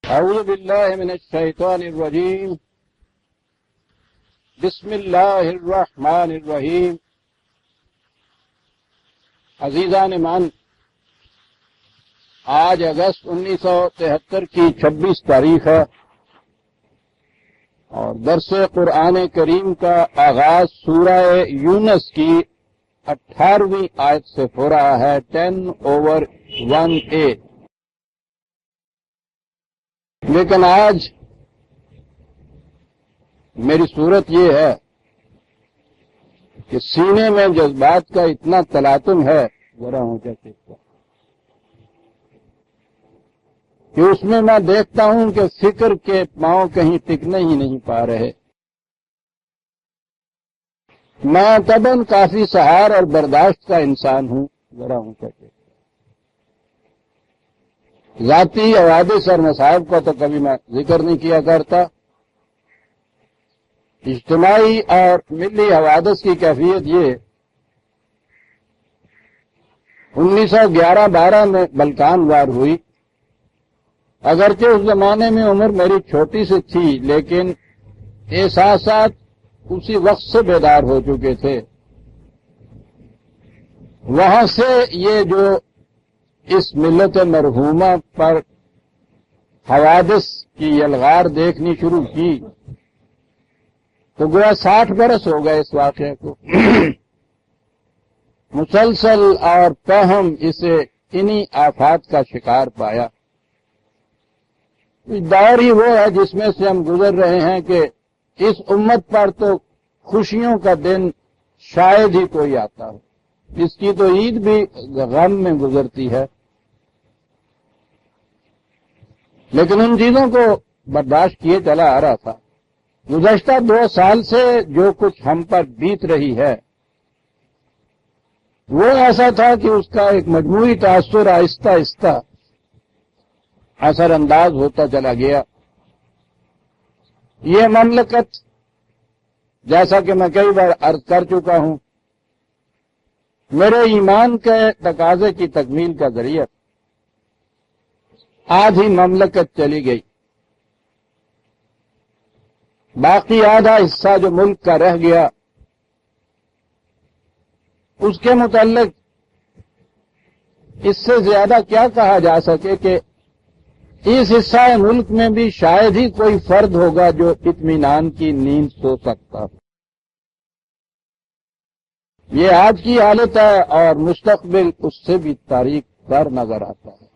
اعوذ باللہ من الشیطان الرجیم بسم اللہ الرحمن الرحیم۔ عزیزان من، آج اگست 1973 کی 26 تاریخ ہے اور درس قرآن کریم کا آغاز سورہ یونس کی 18ویں آیت سے ہو رہا ہے، 10/1a۔ لیکن آج میری صورت یہ ہے کہ سینے میں جذبات کا اتنا تلاطم ہے، ذرا اونچا کہتا کہ اس میں میں دیکھتا ہوں کہ فکر کے پاؤں کہیں ٹکنے ہی نہیں پا رہے۔ میں طبعاً کافی سہار اور برداشت کا انسان ہوں، ذرا اونچا کہتا۔ ذاتی حوادث اور مصائب کا تو کبھی میں ذکر نہیں کیا کرتا۔ اجتماعی اور ملی حوادث کی کیفیت یہ 1911-12 میں بلکان وار ہوئی۔ اگرچہ اس زمانے میں عمر میری چھوٹی سی تھی، لیکن احساسات اسی وقت سے بیدار ہو چکے تھے۔ وہاں سے یہ جو اس ملت مرحومہ پر حوادث کی یلغار دیکھنی شروع کی تو گویا 60 برس ہو گئے اس واقعے کو۔ مسلسل اور پہم اسے انہی آفات کا شکار پایا۔ دور ہی وہ ہے جس میں سے ہم گزر رہے ہیں کہ اس امت پر تو خوشیوں کا دن شاید ہی کوئی آتا ہو، اس کی تو عید بھی غم میں گزرتی ہے۔ لیکن ان چیزوں کو برداشت کیے چلا آ رہا تھا۔ گزشتہ 2 سال سے جو کچھ ہم پر بیت رہی ہے وہ ایسا تھا کہ اس کا ایک مجموعی تاثر آہستہ آہستہ اثر انداز ہوتا چلا گیا۔ یہ مملکت، جیسا کہ میں کئی بار عرض کر چکا ہوں، میرے ایمان کے تقاضے کی تکمیل کا ذریعہ، آدھی مملکت چلی گئی، باقی آدھا حصہ جو ملک کا رہ گیا اس کے متعلق اس سے زیادہ کیا کہا جا سکے کہ اس حصہ ملک میں بھی شاید ہی کوئی فرد ہوگا جو اطمینان کی نیند سو سکتا۔ یہ آج کی حالت ہے اور مستقبل اس سے بھی تاریک تر نظر آتا ہے۔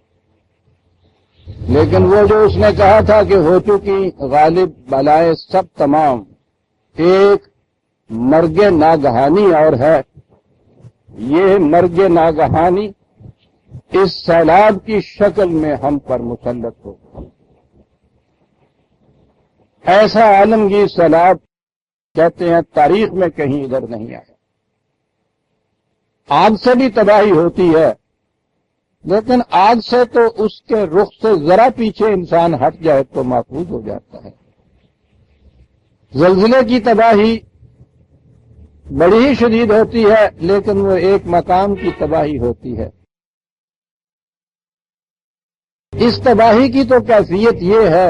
لیکن وہ جو اس نے کہا تھا کہ ہو چکی غالب بلائے سب تمام، ایک مرگ ناگہانی اور ہے۔ یہ مرگ ناگہانی اس سیلاب کی شکل میں ہم پر مسلط ہو، ایسا عالمگیر سیلاب کہتے ہیں تاریخ میں کہیں ادھر نہیں آیا۔ آگ سے بھی تباہی ہوتی ہے، لیکن آگ سے تو اس کے رخ سے ذرا پیچھے انسان ہٹ جائے تو محفوظ ہو جاتا ہے۔ زلزلے کی تباہی بڑی ہی شدید ہوتی ہے، لیکن وہ ایک مقام کی تباہی ہوتی ہے۔ اس تباہی کی تو کیفیت یہ ہے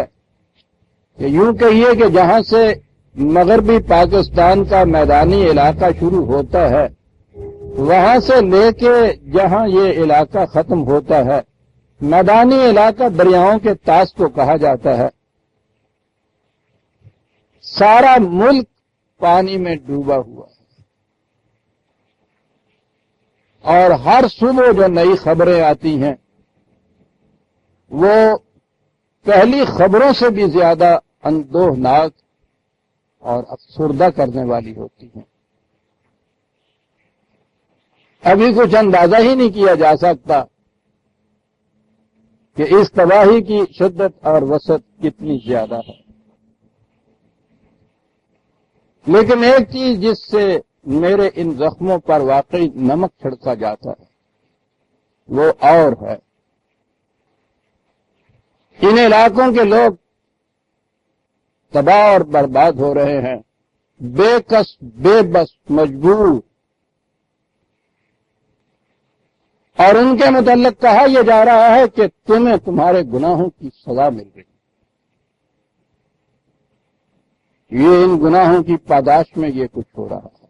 کہ یوں کہیے کہ جہاں سے مغربی پاکستان کا میدانی علاقہ شروع ہوتا ہے، وہاں سے لے کے جہاں یہ علاقہ ختم ہوتا ہے، میدانی علاقہ دریاؤں کے طاس کو کہا جاتا ہے۔ سارا ملک پانی میں ڈوبا ہوا ہے، اور ہر صبح جو نئی خبریں آتی ہیں وہ پہلی خبروں سے بھی زیادہ اندوہناک اور افسردہ کرنے والی ہوتی ہیں۔ ابھی کچھ اندازہ ہی نہیں کیا جا سکتا کہ اس تباہی کی شدت اور وسعت کتنی زیادہ ہے۔ لیکن ایک چیز جس سے میرے ان زخموں پر واقعی نمک چھڑکا جاتا ہے وہ اور ہے، ان علاقوں کے لوگ تباہ اور برباد ہو رہے ہیں، بے کس، بے بس، مجبور، اور ان کے متعلق کہا یہ جا رہا ہے کہ تمہیں تمہارے گناہوں کی سزا مل رہی ہے۔ یہ ان گناہوں کی پاداش میں یہ کچھ ہو رہا ہے۔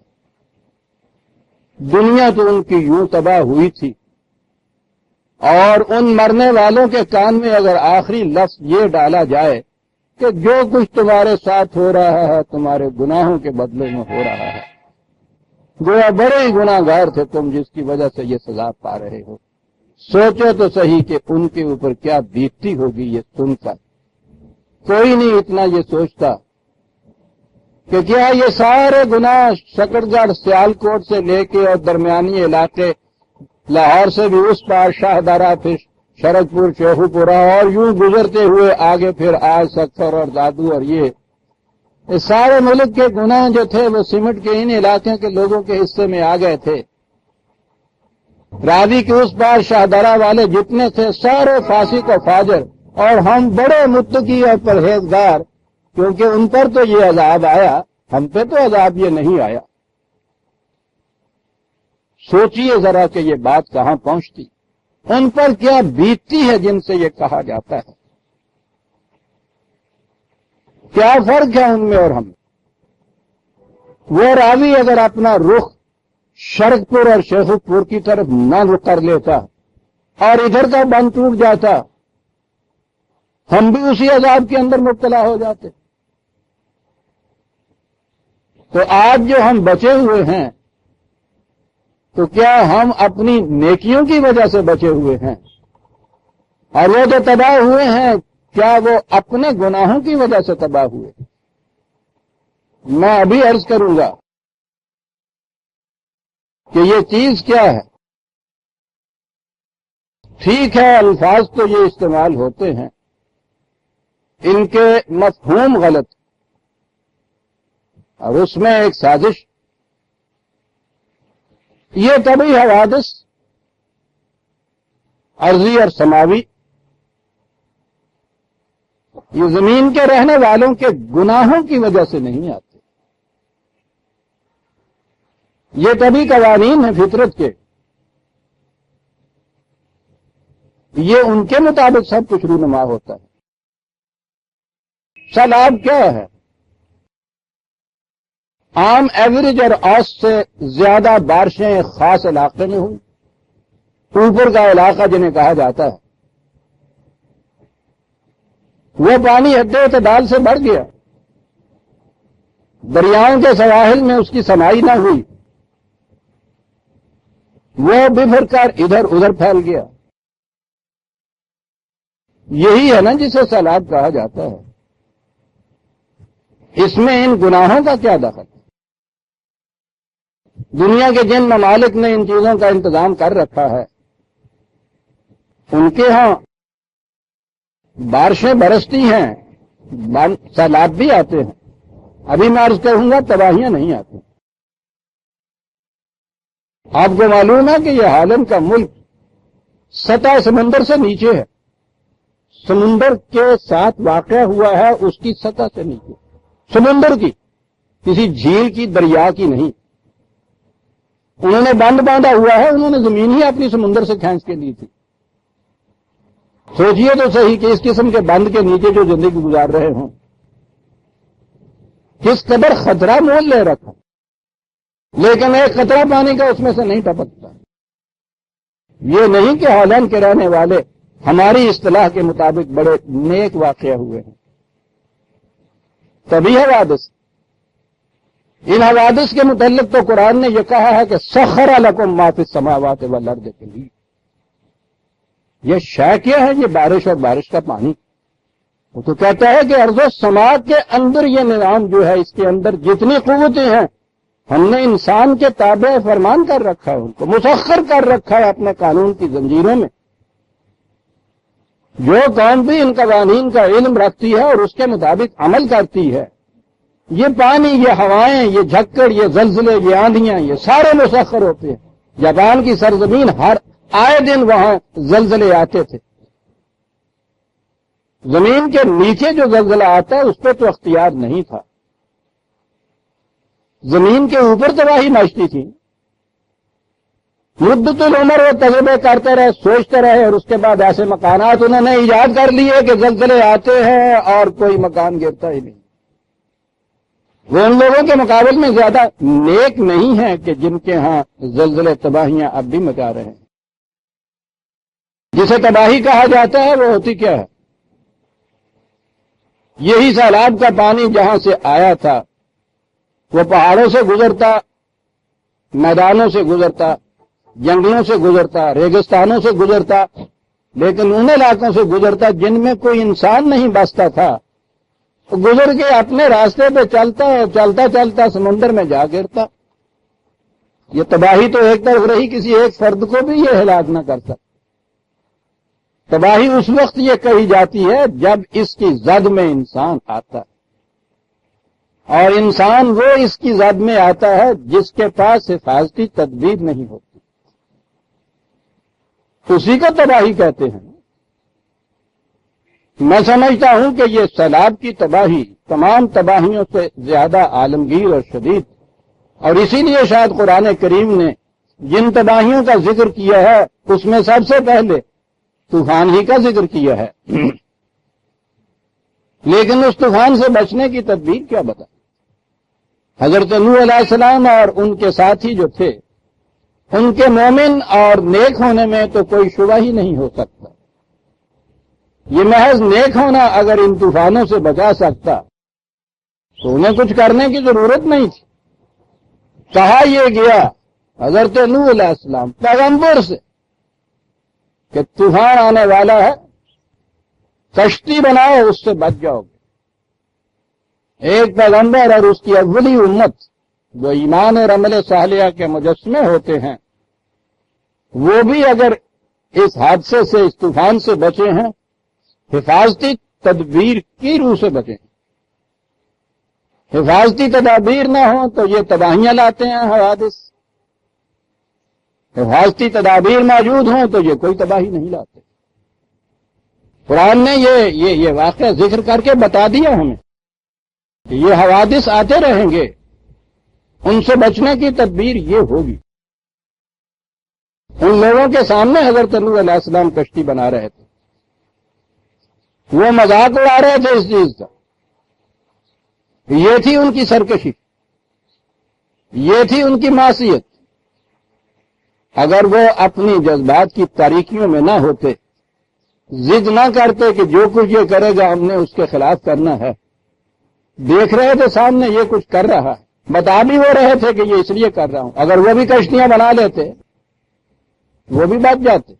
دنیا تو ان کی یوں تباہ ہوئی تھی، اور ان مرنے والوں کے کان میں اگر آخری لفظ یہ ڈالا جائے کہ جو کچھ تمہارے ساتھ ہو رہا ہے تمہارے گناہوں کے بدلے میں ہو رہا ہے، گویا بڑے ہی گناہ گار تھے تم جس کی وجہ سے یہ سزا پا رہے ہو، سوچو تو صحیح کہ ان کے اوپر کیا بیتتی ہوگی یہ سن کر۔ کوئی نہیں اتنا یہ سوچتا کہ کیا یہ سارے گناہ شکرگڑھ سیالکوٹ سے لے کے اور درمیانی علاقے لاہور سے بھی اس پار شاہ درہ پھر شرد پور شیخو پورہ اور یوں گزرتے ہوئے آگے پھر آج سکھر اور دادو اور یہ سارے ملک کے گناہ جو تھے وہ سمٹ کے ان علاقے کے لوگوں کے حصے میں آ گئے تھے۔ راوی کے اس پار شاہ درہ والے جتنے تھے سارے فاسق و فاجر، اور ہم بڑے متقی اور پرہیزگار، کیونکہ ان پر تو یہ عذاب آیا، ہم پہ تو عذاب یہ نہیں آیا۔ سوچئے ذرا کہ یہ بات کہاں پہنچتی، ان پر کیا بیتتی ہے جن سے یہ کہا جاتا ہے۔ کیا فرق ہے ان میں اور ہم؟ وہ راوی اگر اپنا رخ شرد پور اور شیخو پور کی طرف نہ کر لیتا اور ادھر کا بند ٹوٹ جاتا، ہم بھی اسی عذاب کے اندر مبتلا ہو جاتے۔ تو آج جو ہم بچے ہوئے ہیں تو کیا ہم اپنی نیکیوں کی وجہ سے بچے ہوئے ہیں؟ اور وہ جو تباہ ہوئے ہیں کیا وہ اپنے گناہوں کی وجہ سے تباہ ہوئے؟ میں ابھی عرض کروں گا کہ یہ چیز کیا ہے۔ ٹھیک ہے الفاظ تو یہ استعمال ہوتے ہیں، ان کے مفہوم غلط، اور اس میں ایک سازش۔ یہ طبعی حوادث ارضی اور سماوی یہ زمین کے رہنے والوں کے گناہوں کی وجہ سے نہیں آتے، یہ طبعی قوانین ہیں فطرت کے، یہ ان کے مطابق سب کچھ رونما ہوتا ہے۔ سیلاب کیا ہے؟ عام ایوریج اور اوس سے زیادہ بارشیں ایک خاص علاقے میں ہوئی، اوپر کا علاقہ جنہیں کہا جاتا ہے، وہ پانی حد اعتدال سے بڑھ گیا، دریاؤں کے سواحل میں اس کی سمائی نہ ہوئی، وہ بفر کر ادھر ادھر پھیل گیا۔ یہی ہے نا جسے سیلاب کہا جاتا ہے۔ اس میں ان گناہوں کا کیا دخل؟ دنیا کے جن ممالک نے ان چیزوں کا انتظام کر رکھا ہے ان کے ہاں بارشیں برستی ہیں، سیلاب بھی آتے ہیں، ابھی میں عرض کروں گا تباہیاں نہیں آتی۔ آپ کو معلوم ہے کہ یہ ہالینڈ کا ملک سطح سمندر سے نیچے ہے، سمندر کے ساتھ واقع ہوا ہے اس کی سطح سے نیچے، سمندر کی، کسی جھیل کی، دریا کی نہیں۔ انہوں نے بند باندھا ہوا ہے، انہوں نے زمین ہی اپنی سمندر سے کھینچ کے لی تھی۔ سوچئے تو صحیح کہ اس قسم کے بند کے نیچے جو زندگی گزار رہے ہوں کس قدر خطرہ مول لے رکھا، لیکن ایک قطرہ پانی کا اس میں سے نہیں ٹپکتا۔ یہ نہیں کہ ہالینڈ کے رہنے والے ہماری اصطلاح کے مطابق بڑے نیک واقع ہوئے ہیں، تبھی حوادث۔ ان حوادث کے متعلق تو قرآن نے یہ کہا ہے کہ سخر لکم ما فی السماوات والارض کے لیے۔ یہ شے کیا ہے؟ یہ بارش اور بارش کا پانی۔ وہ تو کہتا ہے کہ ارض و سما کے اندر یہ نظام جو ہے، اس کے اندر جتنی قوتیں ہیں ہم نے انسان کے تابع فرمان کر رکھا ہے، ان کو مسخر کر رکھا ہے اپنے قانون کی زنجیروں میں۔ جو قوم بھی ان قوانین کا علم رکھتی ہے اور اس کے مطابق عمل کرتی ہے، یہ پانی، یہ ہوائیں، یہ جھکڑ، یہ زلزلے، یہ آندھیاں، یہ سارے مسخر ہوتے ہیں۔ جاپان کی سرزمین ہر آئے دن وہاں زلزلے آتے تھے۔ زمین کے نیچے جو زلزلہ آتا ہے اس پہ تو اختیار نہیں تھا، زمین کے اوپر تباہی مچتی تھی۔ مدت العمر وہ تجربے کرتے رہے، سوچتے رہے، اور اس کے بعد ایسے مکانات انہوں نے ایجاد کر لیے کہ زلزلے آتے ہیں اور کوئی مکان گرتا ہی نہیں۔ وہ ان لوگوں کے مقابل میں زیادہ نیک نہیں ہیں کہ جن کے ہاں زلزلے تباہیاں اب بھی مچا رہے ہیں۔ جسے تباہی کہا جاتا ہے وہ ہوتی کیا ہے؟ یہی سیلاب کا پانی جہاں سے آیا تھا وہ پہاڑوں سے گزرتا، میدانوں سے گزرتا، جنگلوں سے گزرتا، ریگستانوں سے گزرتا، لیکن ان علاقوں سے گزرتا جن میں کوئی انسان نہیں بستا تھا، گزر کے اپنے راستے پہ چلتا اور چلتا چلتا سمندر میں جا گرتا۔ یہ تباہی تو ایک طرف رہی، کسی ایک فرد کو بھی یہ ہلاک نہ کر سکتا۔ تباہی اس وقت یہ کہی جاتی ہے جب اس کی زد میں انسان آتا ہے، اور انسان وہ اس کی زد میں آتا ہے جس کے پاس حفاظتی تدبیر نہیں ہوتی، اسی کو تباہی کہتے ہیں۔ میں سمجھتا ہوں کہ یہ سیلاب کی تباہی تمام تباہیوں سے زیادہ عالمگیر اور شدید، اور اسی لیے شاید قرآن کریم نے جن تباہیوں کا ذکر کیا ہے اس میں سب سے پہلے طوفان ہی کا ذکر کیا ہے۔ لیکن اس طوفان سے بچنے کی تدبیر کیا بتا؟ حضرت نوح علیہ السلام اور ان کے ساتھی جو تھے، ان کے مومن اور نیک ہونے میں تو کوئی شبہ ہی نہیں ہو سکتا۔ یہ محض نیک ہونا اگر ان طوفانوں سے بچا سکتا تو انہیں کچھ کرنے کی ضرورت نہیں تھی۔ کہا یہ گیا حضرت نوح علیہ السلام پیغمبر سے کہ طوفان آنے والا ہے، کشتی بناؤ، اس سے بچ جاؤ گے۔ ایک پیغمبر اور اس کی اولی امت جو ایمان اور عمل صالحہ کے مجسمے ہوتے ہیں، وہ بھی اگر اس حادثے سے، اس طوفان سے بچے ہیں، حفاظتی تدبیر کی روح سے بچیں۔ حفاظتی تدابیر نہ ہوں تو یہ تباہیاں لاتے ہیں حوادث، حفاظتی تدابیر موجود ہوں تو یہ کوئی تباہی نہیں لاتے۔ قرآن نے یہ واقعہ ذکر کر کے بتا دیا ہمیں کہ یہ حوادث آتے رہیں گے، ان سے بچنے کی تدبیر یہ ہوگی۔ ان لوگوں کے سامنے حضرت نوح علیہ السلام کشتی بنا رہے تھے، وہ مذاق اڑا رہے تھے اس چیز کا۔ یہ تھی ان کی سرکشی، یہ تھی ان کی معصیت۔ اگر وہ اپنی جذبات کی تاریکیوں میں نہ ہوتے، ضد نہ کرتے کہ جو کچھ یہ کرے گا ہم نے اس کے خلاف کرنا ہے، دیکھ رہے تھے سامنے یہ کچھ کر رہا ہے، بتا بھی ہو رہے تھے کہ یہ اس لیے کر رہا ہوں، اگر وہ بھی کشتیاں بنا لیتے وہ بھی بچ جاتے۔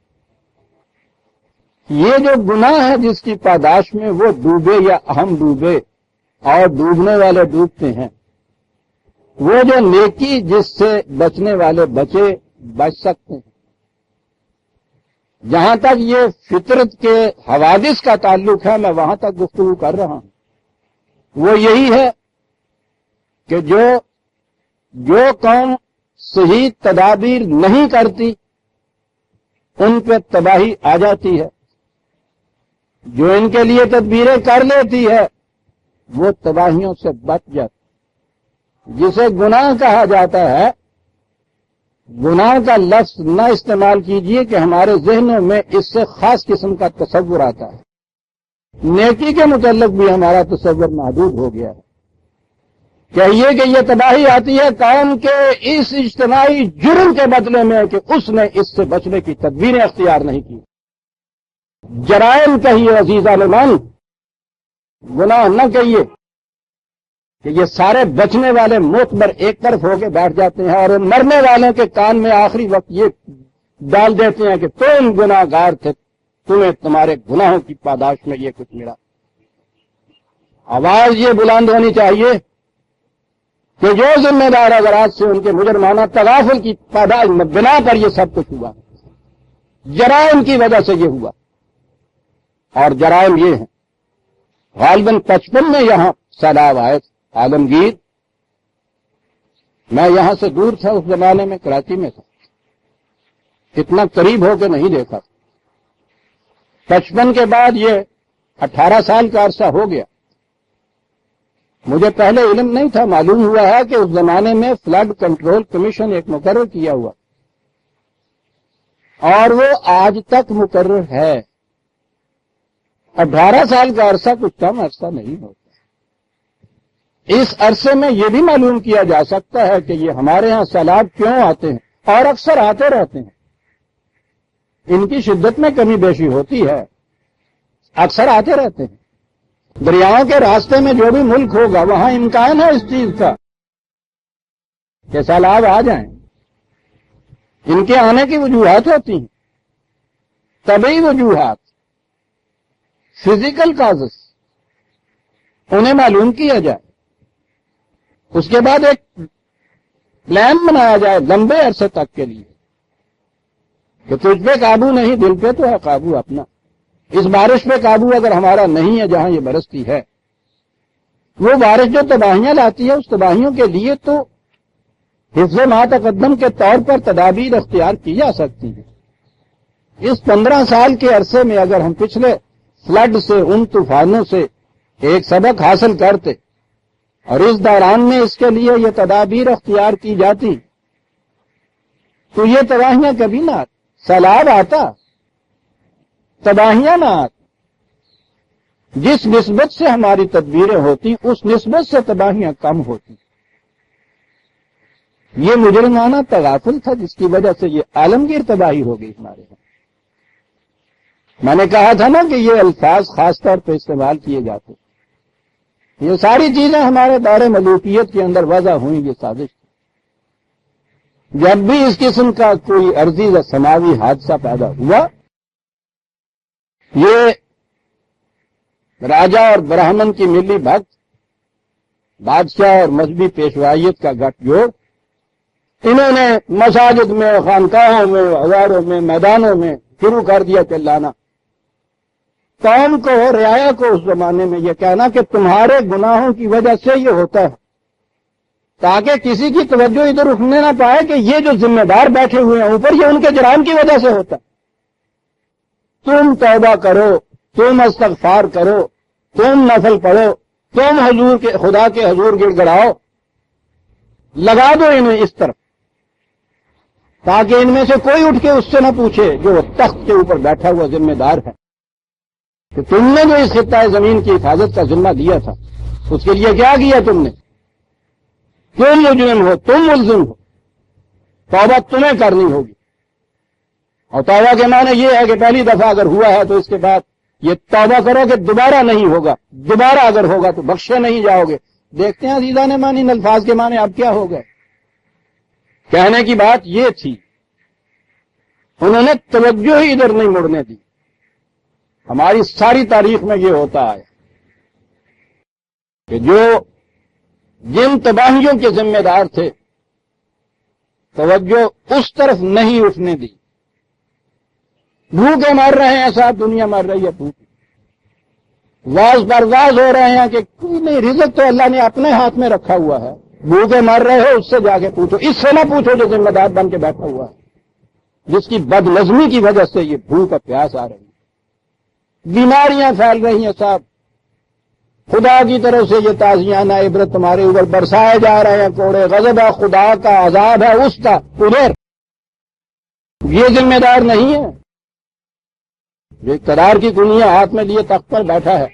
یہ جو گناہ ہے جس کی پاداش میں وہ ڈوبے یا ہم ڈوبے اور ڈوبنے والے ڈوبتے ہیں، وہ جو نیکی جس سے بچنے والے بچ سکتے ہیں۔ جہاں تک یہ فطرت کے حوادث کا تعلق ہے، میں وہاں تک گفتگو کر رہا ہوں، وہ یہی ہے کہ جو قوم صحیح تدابیر نہیں کرتی ان پہ تباہی آ جاتی ہے، جو ان کے لیے تدبیریں کر لیتی ہے وہ تباہیوں سے بچ جاتی۔ جسے گناہ کہا جاتا ہے، گناہ کا لفظ نہ استعمال کیجئے کہ ہمارے ذہنوں میں اس سے خاص قسم کا تصور آتا ہے۔ نیکی کے متعلق بھی ہمارا تصور محدود ہو گیا ہے۔ کہیے کہ یہ تباہی آتی ہے قوم کے اس اجتماعی جرم کے بدلے میں کہ اس نے اس سے بچنے کی تدبیریں اختیار نہیں کی۔ جرائم کہیے عزیزان من، گناہ نہ کہیے کہ یہ سارے بچنے والے معتبر ایک طرف ہو کے بیٹھ جاتے ہیں اور مرنے والوں کے کان میں آخری وقت یہ ڈال دیتے ہیں کہ تم گناہ گار تھے، تمہیں تمہارے گناہوں کی پاداش میں یہ کچھ ملا۔ آواز یہ بلند ہونی چاہیے کہ جو ذمہ دار حضرات سے ان کے مجرمانہ تغافل کی پاداش میں بنا پر یہ سب کچھ ہوا، جرائم کی وجہ سے یہ ہوا۔ اور جرائم یہ ہیں، غالباً 55 میں یہاں سیلاب آئے تھے، عالمگیر۔ میں یہاں سے دور تھا اس زمانے میں، کراچی میں تھا، اتنا قریب ہو کے نہیں دیکھا۔ 55 کے بعد یہ 18 سال کا عرصہ ہو گیا۔ مجھے پہلے علم نہیں تھا، معلوم ہوا ہے کہ اس زمانے میں فلڈ کنٹرول کمیشن ایک مقرر کیا ہوا اور وہ آج تک مقرر ہے۔ 18 سال کا عرصہ کچھ کم عرصہ نہیں ہوتا۔ اس عرصے میں یہ بھی معلوم کیا جا سکتا ہے کہ یہ ہمارے ہاں سیلاب کیوں آتے ہیں اور اکثر آتے رہتے ہیں. ان کی شدت میں کمی بیشی ہوتی ہے، اکثر آتے رہتے ہیں. دریاؤں کے راستے میں جو بھی ملک ہوگا وہاں امکان ہے اس چیز کا کہ سیلاب آ جائیں. ان کے آنے کی وجوہات ہوتی ہیں، طبعی وجوہات، فزیکل کازز، انہیں معلوم کیا جائے. اس کے بعد ایک پلان بنایا جائے لمبے عرصے تک کے لیے کہ تجھ پہ قابو نہیں، دل پہ تو ہے قابو اپنا. اس بارش پہ قابو اگر ہمارا نہیں ہے جہاں یہ برستی ہے، وہ بارش جو تباہیاں لاتی ہے اس تباہیوں کے لیے تو حفظ ما تقدم کے طور پر تدابیر اختیار کی جا سکتی ہیں. اس 15 سال کے عرصے میں اگر ہم پچھلے فلڈ سے، ان طوفانوں سے ایک سبق حاصل کرتے اور اس دوران میں اس کے لیے یہ تدابیر اختیار کی جاتی تو یہ تباہیاں کبھی نہ آتی. سیلاب آتا، تباہیاں نہ آتی. جس نسبت سے ہماری تدبیریں ہوتی اس نسبت سے تباہیاں کم ہوتی. یہ مجرمانہ تغافل تھا جس کی وجہ سے یہ عالمگیر تباہی ہو گئی ہمارے یہاں. میں نے کہا تھا نا کہ یہ الفاظ خاص طور پہ استعمال کیے جاتے. یہ ساری چیزیں ہمارے دور ملوکیت کے اندر وضع ہوئیں. یہ سازش تھی. جب بھی اس قسم کا کوئی عرضی یا سماوی حادثہ پیدا ہوا، یہ راجا اور برہمن کی ملی بھگت، بادشاہ اور مذہبی پیشوائیت کا گٹھ جوڑ، انہوں نے مساجد میں، خانقاہوں میں، ہزاروں میں، میدانوں میں شروع کر دیا چلانا. قوم کو، رعایا کو اس زمانے میں یہ کہنا کہ تمہارے گناہوں کی وجہ سے یہ ہوتا ہے، تاکہ کسی کی توجہ ادھر اٹھنے نہ پائے کہ یہ جو ذمہ دار بیٹھے ہوئے ہیں اوپر، یہ ان کے جرائم کی وجہ سے ہوتا ہے. تم توبہ کرو، تم استغفار کرو، تم نفل پڑھو، تم حضور کے، خدا کے حضور گڑ گڑاؤ، لگا دو انہیں اس طرف، تاکہ ان میں سے کوئی اٹھ کے اس سے نہ پوچھے جو تخت کے اوپر بیٹھا ہوا ذمہ دار ہے کہ تم نے جو اس خطہ زمین کی حفاظت کا ذمہ دیا تھا اس کے لیے کیا کیا تم نے. تم مجرم ہو، تم ملزم ہو، توبہ تمہیں کرنی ہوگی. اور توبہ کے معنی یہ ہے کہ پہلی دفعہ اگر ہوا ہے تو اس کے بعد یہ توبہ کرو کہ دوبارہ نہیں ہوگا، دوبارہ اگر ہوگا تو بخشے نہیں جاؤ گے. دیکھتے ہیں عزیزان مانی ان الفاظ کے معنی اب کیا ہو گئے. کہنے کی بات یہ تھی، انہوں نے توجہ ہی ادھر نہیں مڑنے دی. ہماری ساری تاریخ میں یہ ہوتا ہے کہ جو جن تباہیوں کے ذمہ دار تھے توجہ اس طرف نہیں اٹھنے دی. بھوکے مر رہے ہیں صاحب، دنیا مر رہی ہے بھوکے، واز پر واز ہو رہے ہیں کہ کوئی نہیں، رزق تو اللہ نے اپنے ہاتھ میں رکھا ہوا ہے. بھوکے مر رہے ہو اس سے جا کے پوچھو، اس سے نہ پوچھو جو ذمہ دار بن کے بیٹھا ہوا ہے، جس کی بد نظمی کی وجہ سے یہ بھوک اور پیاس آ رہی ہے، بیماریاں پھیل رہی ہیں صاحب. خدا کی طرف سے یہ تعزیانہ عبرت تمہارے اوپر برسائے جا رہے ہیں کوڑے. غضب ہے خدا کا، عذاب ہے اس کا. ادھر یہ ذمہ دار نہیں ہے جو اقتدار کی کنیاں ہاتھ میں لیے تخت پر بیٹھا ہے،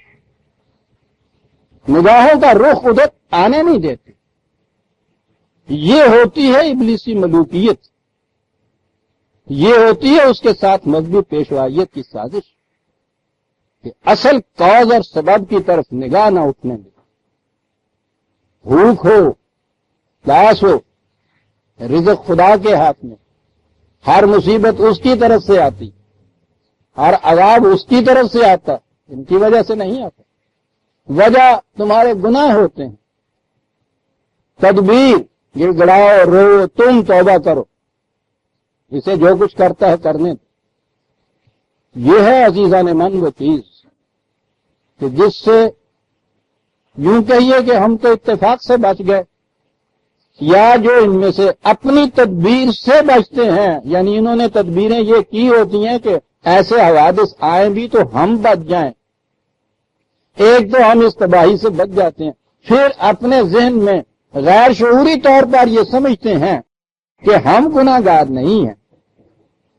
نگاہوں کا رخ ادھر آنے نہیں دیتے. یہ ہوتی ہے ابلیسی ملوکیت، یہ ہوتی ہے اس کے ساتھ مذہبی پیشوائیت کی سازش کہ اصل کاز اور سبب کی طرف نگاہ نہ اٹھنے دے. بھوک ہو، پیاس ہو، رزق خدا کے ہاتھ میں. ہر مصیبت اس کی طرف سے آتی، ہر عذاب اس کی طرف سے آتا، ان کی وجہ سے نہیں آتا. وجہ تمہارے گناہ ہوتے ہیں. تدبیر گڑ گڑاؤ، رو، تم توبہ کرو، اسے جو کچھ کرتا ہے کرنے دو. یہ ہے عزیزان من وہ چیز کہ جس سے یوں کہیے کہ ہم تو اتفاق سے بچ گئے، یا جو ان میں سے اپنی تدبیر سے بچتے ہیں، یعنی انہوں نے تدبیریں یہ کی ہوتی ہیں کہ ایسے حوادث آئیں بھی تو ہم بچ جائیں. ایک تو ہم اس تباہی سے بچ جاتے ہیں، پھر اپنے ذہن میں غیر شعوری طور پر یہ سمجھتے ہیں کہ ہم گناہ گار نہیں ہیں.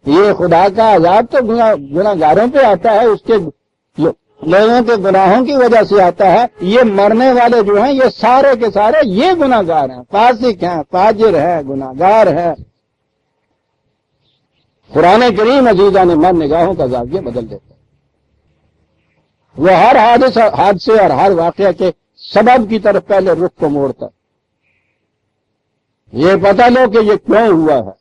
یہ خدا کا عذاب تو گناہ گاروں پہ آتا ہے، اس کے لوگوں کے گناہوں کی وجہ سے آتا ہے. یہ مرنے والے جو ہیں یہ سارے کے سارے یہ گناہگار ہیں، فاسق ہیں، فاجر ہیں، گناہگار ہیں. قرآن کریم عزیزان من نگاہوں کا زاویہ بدل دیتا ہے. وہ ہر حادثے اور ہر واقعہ کے سبب کی طرف پہلے رخ کو موڑتا ہے. یہ پتہ لو کہ یہ کیوں ہوا ہے.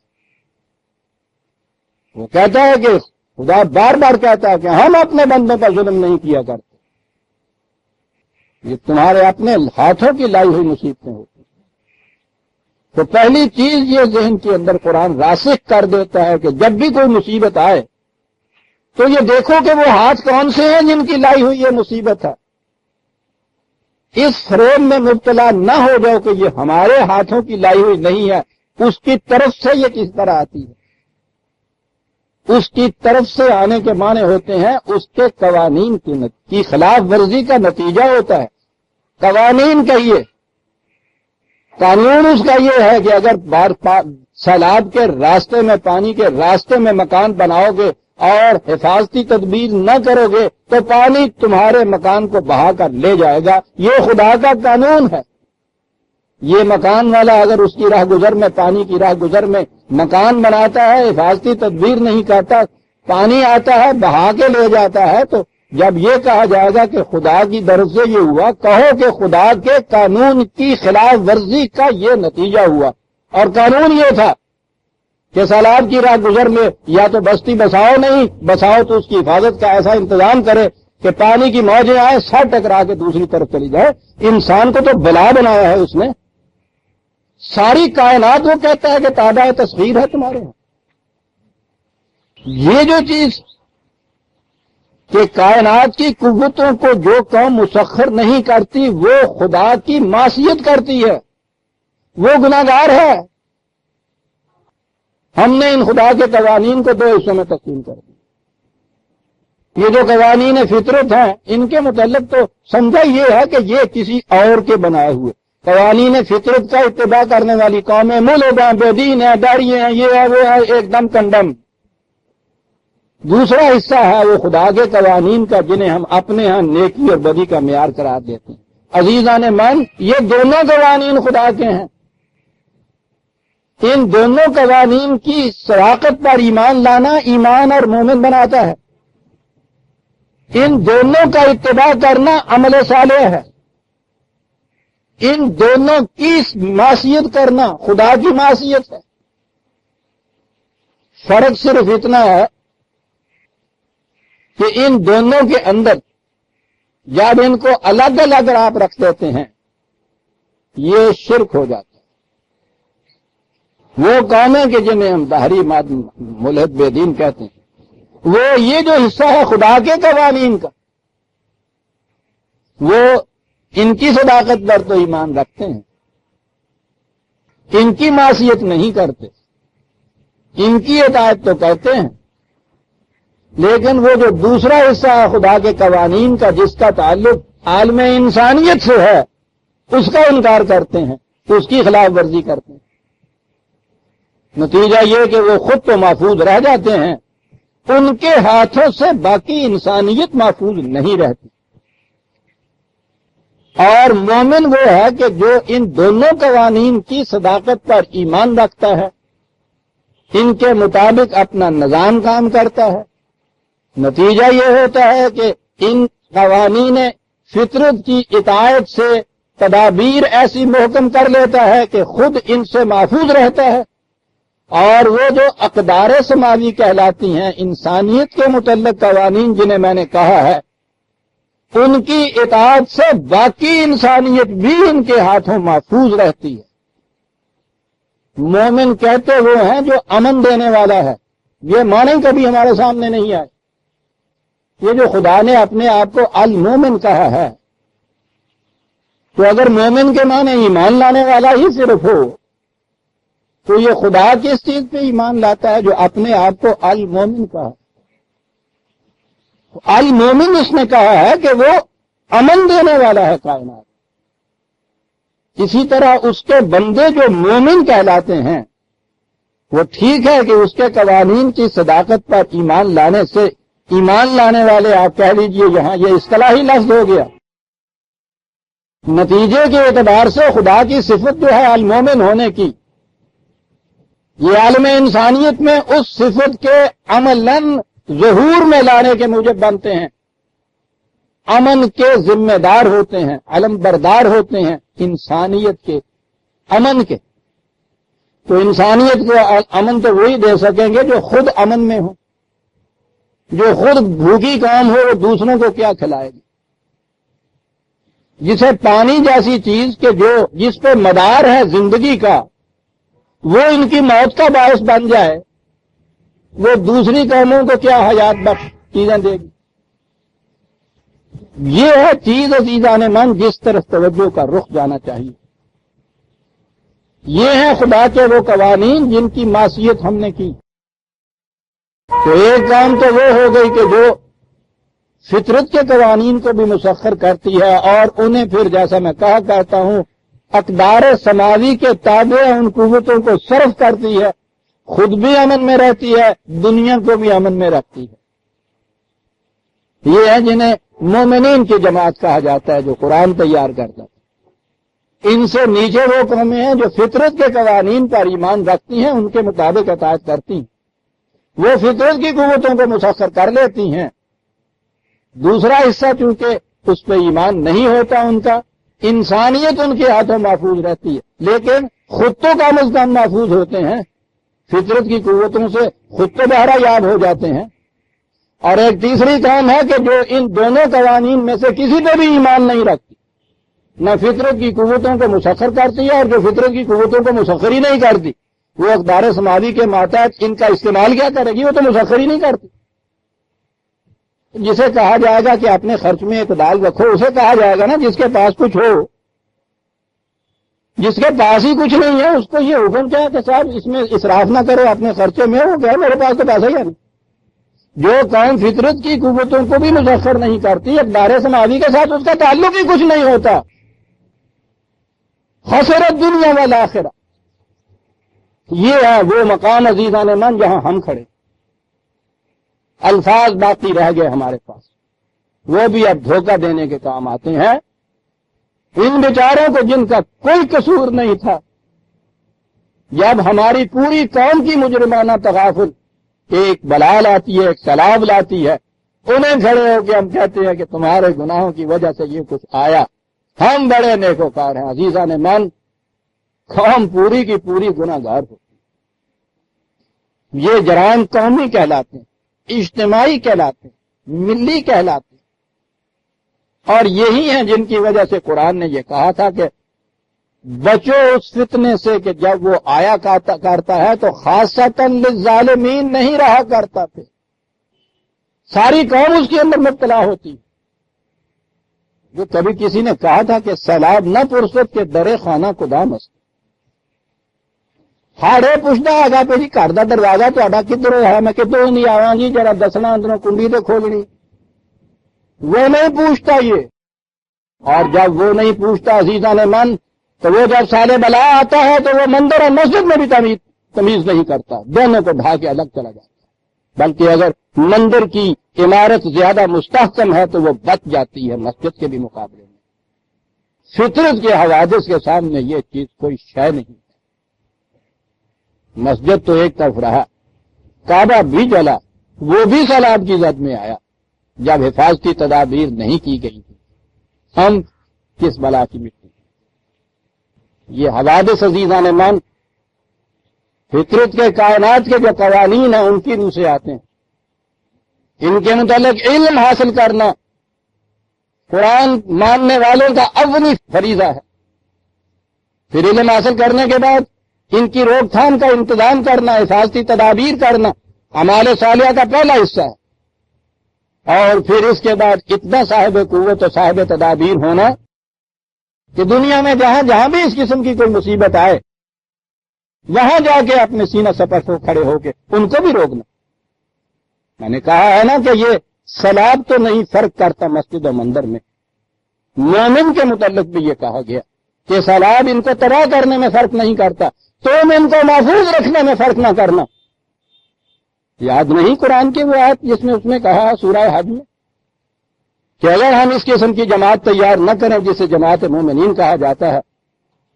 وہ کہتا ہے کہ خدا بار بار کہتا ہے کہ ہم اپنے بندوں پر ظلم نہیں کیا کرتے. یہ تمہارے اپنے ہاتھوں کی لائی ہوئی مصیبتیں ہوتی ہیں. تو پہلی چیز یہ ذہن کے اندر قرآن راسخ کر دیتا ہے کہ جب بھی کوئی مصیبت آئے تو یہ دیکھو کہ وہ ہاتھ کون سے ہیں جن کی لائی ہوئی یہ مصیبت ہے. اس فریب میں مبتلا نہ ہو جاؤ کہ یہ ہمارے ہاتھوں کی لائی ہوئی نہیں ہے، اس کی طرف سے یہ کس طرح آتی ہے. اس کی طرف سے آنے کے معنی ہوتے ہیں اس کے قوانین کی خلاف ورزی کا نتیجہ ہوتا ہے. قوانین کہیے، قانون اس کا یہ ہے کہ اگر سیلاب کے راستے میں، پانی کے راستے میں مکان بناؤ گے اور حفاظتی تدبیر نہ کرو گے تو پانی تمہارے مکان کو بہا کر لے جائے گا. یہ خدا کا قانون ہے. یہ مکان والا اگر اس کی راہ گزر میں، پانی کی راہ گزر میں مکان بناتا ہے، حفاظتی تدبیر نہیں کرتا، پانی آتا ہے بہا کے لے جاتا ہے، تو جب یہ کہا جائے گا کہ خدا کی طرف سے یہ ہوا، کہو کہ خدا کے قانون کی خلاف ورزی کا یہ نتیجہ ہوا. اور قانون یہ تھا کہ سیلاب کی راہ گزر میں یا تو بستی بساؤ، نہیں بساؤ تو اس کی حفاظت کا ایسا انتظام کرے کہ پانی کی موجیں آئے سر ٹکرا کے دوسری طرف چلی جائے. انسان کو تو بلا بنایا ہے اس نے. ساری کائنات وہ کہتا ہے کہ تابع تصویر ہے تمہارے یہاں. یہ جو چیز کہ کائنات کی قوتوں کو جو قوم مسخر نہیں کرتی وہ خدا کی معصیت کرتی ہے، وہ گناہگار ہے. ہم نے ان خدا کے قوانین کو دو حصوں میں تقسیم کر دیا. یہ جو قوانین فطرت ہیں ان کے متعلق تو سمجھا یہ ہے کہ یہ کسی اور کے بنائے ہوئے. قوانین فطرت کا اتباع کرنے والی قومیں ملحد ہیں، بے دین ہیں، داڑھی ہیں، یہ ہے وہ ہے، ایک دم کنڈم. دوسرا حصہ ہے وہ خدا کے قوانین کا جنہیں ہم اپنے ہاں نیکی اور بدی کا معیار قرار دیتے ہیں. عزیزان من، یہ دونوں قوانین خدا کے ہیں. ان دونوں قوانین کی صداقت پر ایمان لانا ایمان اور مومن بناتا ہے. ان دونوں کا اتباع کرنا عمل صالح ہے. ان دونوں کی معصیت کرنا خدا کی معصیت ہے. فرق صرف اتنا ہے کہ ان دونوں کے اندر جب ان کو الگ الگ آپ رکھ دیتے ہیں یہ شرک ہو جاتا ہے. وہ قومیں کہ جنہیں ہم ظاہری ملحد بے دین کہتے ہیں، وہ یہ جو حصہ ہے خدا کے قوانین کا، وہ ان کی صداقت پر تو ایمان رکھتے ہیں، ان کی معصیت نہیں کرتے، ان کی اطاعت تو کرتے ہیں، لیکن وہ جو دوسرا حصہ ہے خدا کے قوانین کا جس کا تعلق عالم انسانیت سے ہے اس کا انکار کرتے ہیں، اس کی خلاف ورزی کرتے ہیں. نتیجہ یہ کہ وہ خود تو محفوظ رہ جاتے ہیں، ان کے ہاتھوں سے باقی انسانیت محفوظ نہیں رہتی. اور مومن وہ ہے کہ جو ان دونوں قوانین کی صداقت پر ایمان رکھتا ہے، ان کے مطابق اپنا نظام کام کرتا ہے. نتیجہ یہ ہوتا ہے کہ ان قوانین فطرت کی اطاعت سے تدابیر ایسی محکم کر لیتا ہے کہ خود ان سے محفوظ رہتا ہے. اور وہ جو اقدار سماوی کہلاتی ہیں، انسانیت کے متعلق قوانین جنہیں میں نے کہا ہے، ان کی اطاعت سے باقی انسانیت بھی ان کے ہاتھوں محفوظ رہتی ہے. مومن کہتے وہ ہیں جو امن دینے والا ہے. یہ معنی کبھی ہمارے سامنے نہیں آئے. یہ جو خدا نے اپنے آپ کو المومن کہا ہے، تو اگر مومن کے معنی ایمان لانے والا ہی صرف ہو تو یہ خدا کس چیز پہ ایمان لاتا ہے جو اپنے آپ کو المومن کہا؟ المومن اس نے کہا ہے کہ وہ امن دینے والا ہے کائنات. اسی طرح اس کے بندے جو مومن کہلاتے ہیں وہ ٹھیک ہے کہ اس کے قوانین کی صداقت پر ایمان لانے سے ایمان لانے والے آپ کہہ لیجئے، یہاں یہ اصطلاحی لفظ ہو گیا۔ نتیجے کے اعتبار سے خدا کی صفت جو ہے المومن ہونے کی، یہ عالم انسانیت میں اس صفت کے عملاً ظہور میں لانے کے موجب بنتے ہیں، امن کے ذمہ دار ہوتے ہیں، علم بردار ہوتے ہیں انسانیت کے امن کے۔ تو انسانیت کو امن تو وہی دے سکیں گے جو خود امن میں ہو۔ جو خود بھوکی قوم ہو وہ دوسروں کو کیا کھلائے گی؟ جسے پانی جیسی چیز کہ جس پہ مدار ہے زندگی کا، وہ ان کی موت کا باعث بن جائے، وہ دوسری قوموں کو کیا حیات بخش چیزیں دے گی؟ یہ ہے چیز عزیزان من جس طرف توجہ کا رخ جانا چاہیے۔ یہ ہیں خدا کے وہ قوانین جن کی معصیت ہم نے کی۔ تو ایک کام تو وہ ہو گئی کہ جو فطرت کے قوانین کو بھی مسخر کرتی ہے اور انہیں پھر جیسا میں کہا کرتا ہوں اقدار سماوی کے تابع ان قوتوں کو صرف کرتی ہے، خود بھی امن میں رہتی ہے، دنیا کو بھی امن میں رکھتی ہے۔ یہ ہے جنہیں مومنین کی جماعت کہا جاتا ہے جو قرآن تیار کرتا ہے۔ ان سے نیچے وہ قومیں ہیں جو فطرت کے قوانین پر ایمان رکھتی ہیں، ان کے مطابق اطاعت کرتی ہیں، وہ فطرت کی قوتوں کو مسخر کر لیتی ہیں۔ دوسرا حصہ چونکہ اس پہ ایمان نہیں ہوتا ان کا، انسانیت ان کے ہاتھوں محفوظ رہتی ہے، لیکن خود تو کم از کم محفوظ ہوتے ہیں، فطرت کی قوتوں سے خود تو بہرہ یاب ہو جاتے ہیں۔ اور ایک تیسری قوم ہے کہ جو ان دونوں قوانین میں سے کسی پہ بھی ایمان نہیں رکھتی، نہ فطرت کی قوتوں کو مسخر کرتی ہے، اور جو فطرت کی قوتوں کو مسخر ہی نہیں کرتی وہ اقدار سماوی کے ماتحت ان کا استعمال کیا کرے گی؟ وہ تو مسخر ہی نہیں کرتی۔ جسے کہا جائے گا کہ اپنے خرچ میں اعتدال رکھو، اسے کہا جائے گا نا جس کے پاس کچھ ہو۔ جس کے پاس ہی کچھ نہیں ہے اس کو یہ حکم کیا کہ صاحب اس میں اسراف نہ کرو اپنے خرچے میں، وہ کہے میرے پاس تو پیسہ ہی ہے نہیں۔ جو قوم فطرت کی قوتوں کو بھی مسخر نہیں کرتی، اقدار سماوی کے ساتھ اس کا تعلق ہی کچھ نہیں ہوتا، خسرت دنیا والآخرہ۔ یہ ہے وہ مقام عزیزان من جہاں ہم کھڑے۔ الفاظ باقی رہ گئے ہمارے پاس، وہ بھی اب دھوکہ دینے کے کام آتے ہیں ان بیچاروں کو جن کا کوئی قصور نہیں تھا۔ جب ہماری پوری قوم کی مجرمانہ تغافل ایک بلا لاتی ہے، ایک سیلاب لاتی ہے، انہیں کھڑے ہو کے ہم کہتے ہیں کہ تمہارے گناہوں کی وجہ سے یہ کچھ آیا، ہم بڑے نیکوکار ہیں۔ عزیزان من، قوم پوری کی پوری گناہگار ہوتی ہے۔ یہ جرائم قومی کہلاتے ہیں، اجتماعی کہلاتے ہیں، ملی کہلاتے ہیں، اور یہی ہیں جن کی وجہ سے قرآن نے یہ کہا تھا کہ بچو اس فتنے سے کہ جب وہ آیا کرتا ہے تو خاصتاً للظالمین نہیں رہا کرتا تھے، ساری قوم اس کے اندر مبتلا ہوتی۔ جو کبھی کسی نے کہا تھا کہ سیلاب نہ پرست کے درے خانہ کدام است، ہاڑے پوچھتا آگا پہ جی گھر کا دروازہ تا کدھر ہے، میں کدھر نہیں آوا جی، ذرا دسنا اندروں کنڈی تو کھولنی۔ وہ نہیں پوچھتا یہ، اور جب وہ نہیں پوچھتا عزیزان من، تو وہ جب سال بلا آتا ہے تو وہ مندر اور مسجد میں بھی تمیز نہیں کرتا، دونوں کو ڈھا کے الگ چلا جاتا ہے۔ بلکہ اگر مندر کی عمارت زیادہ مستحکم ہے تو وہ بچ جاتی ہے مسجد کے بھی مقابلے میں۔ فطرت کے حوادث کے سامنے یہ چیز کوئی شے نہیں ہے۔ مسجد تو ایک طرف رہا، کعبہ بھی جلا، وہ بھی سیلاب کی زد میں آیا جب حفاظتی تدابیر نہیں کی گئی تھی۔ ہم کس بلا کی مٹی؟ یہ حوادث عزیزان من فطرت کے کائنات کے جو قوانین ہیں ان کی روح سے آتے ہیں۔ ان کے متعلق علم حاصل کرنا قرآن ماننے والوں کا اولی فریضہ ہے۔ پھر علم حاصل کرنے کے بعد ان کی روک تھام کا انتظام کرنا، حفاظتی تدابیر کرنا اعمال صالحہ کا پہلا حصہ ہے۔ اور پھر اس کے بعد اتنا صاحب قوت و صاحب تدابیر ہونا کہ دنیا میں جہاں جہاں بھی اس قسم کی کوئی مصیبت آئے وہاں جا کے اپنے سینہ سپر ہو کھڑے ہو کے ان کو بھی روکنا۔ میں نے کہا ہے نا کہ یہ سیلاب تو نہیں فرق کرتا مسجد و مندر میں، مومن کے متعلق بھی یہ کہا گیا کہ سیلاب ان کو تباہ کرنے میں فرق نہیں کرتا، تم ان کو محفوظ رکھنے میں فرق نہ کرنا۔ یاد نہیں قرآن کی وہ آیت جس میں اس نے کہا سورہ حج میں کہ اگر ہم اس قسم کی جماعت تیار نہ کریں جسے جماعت مومنین کہا جاتا ہے،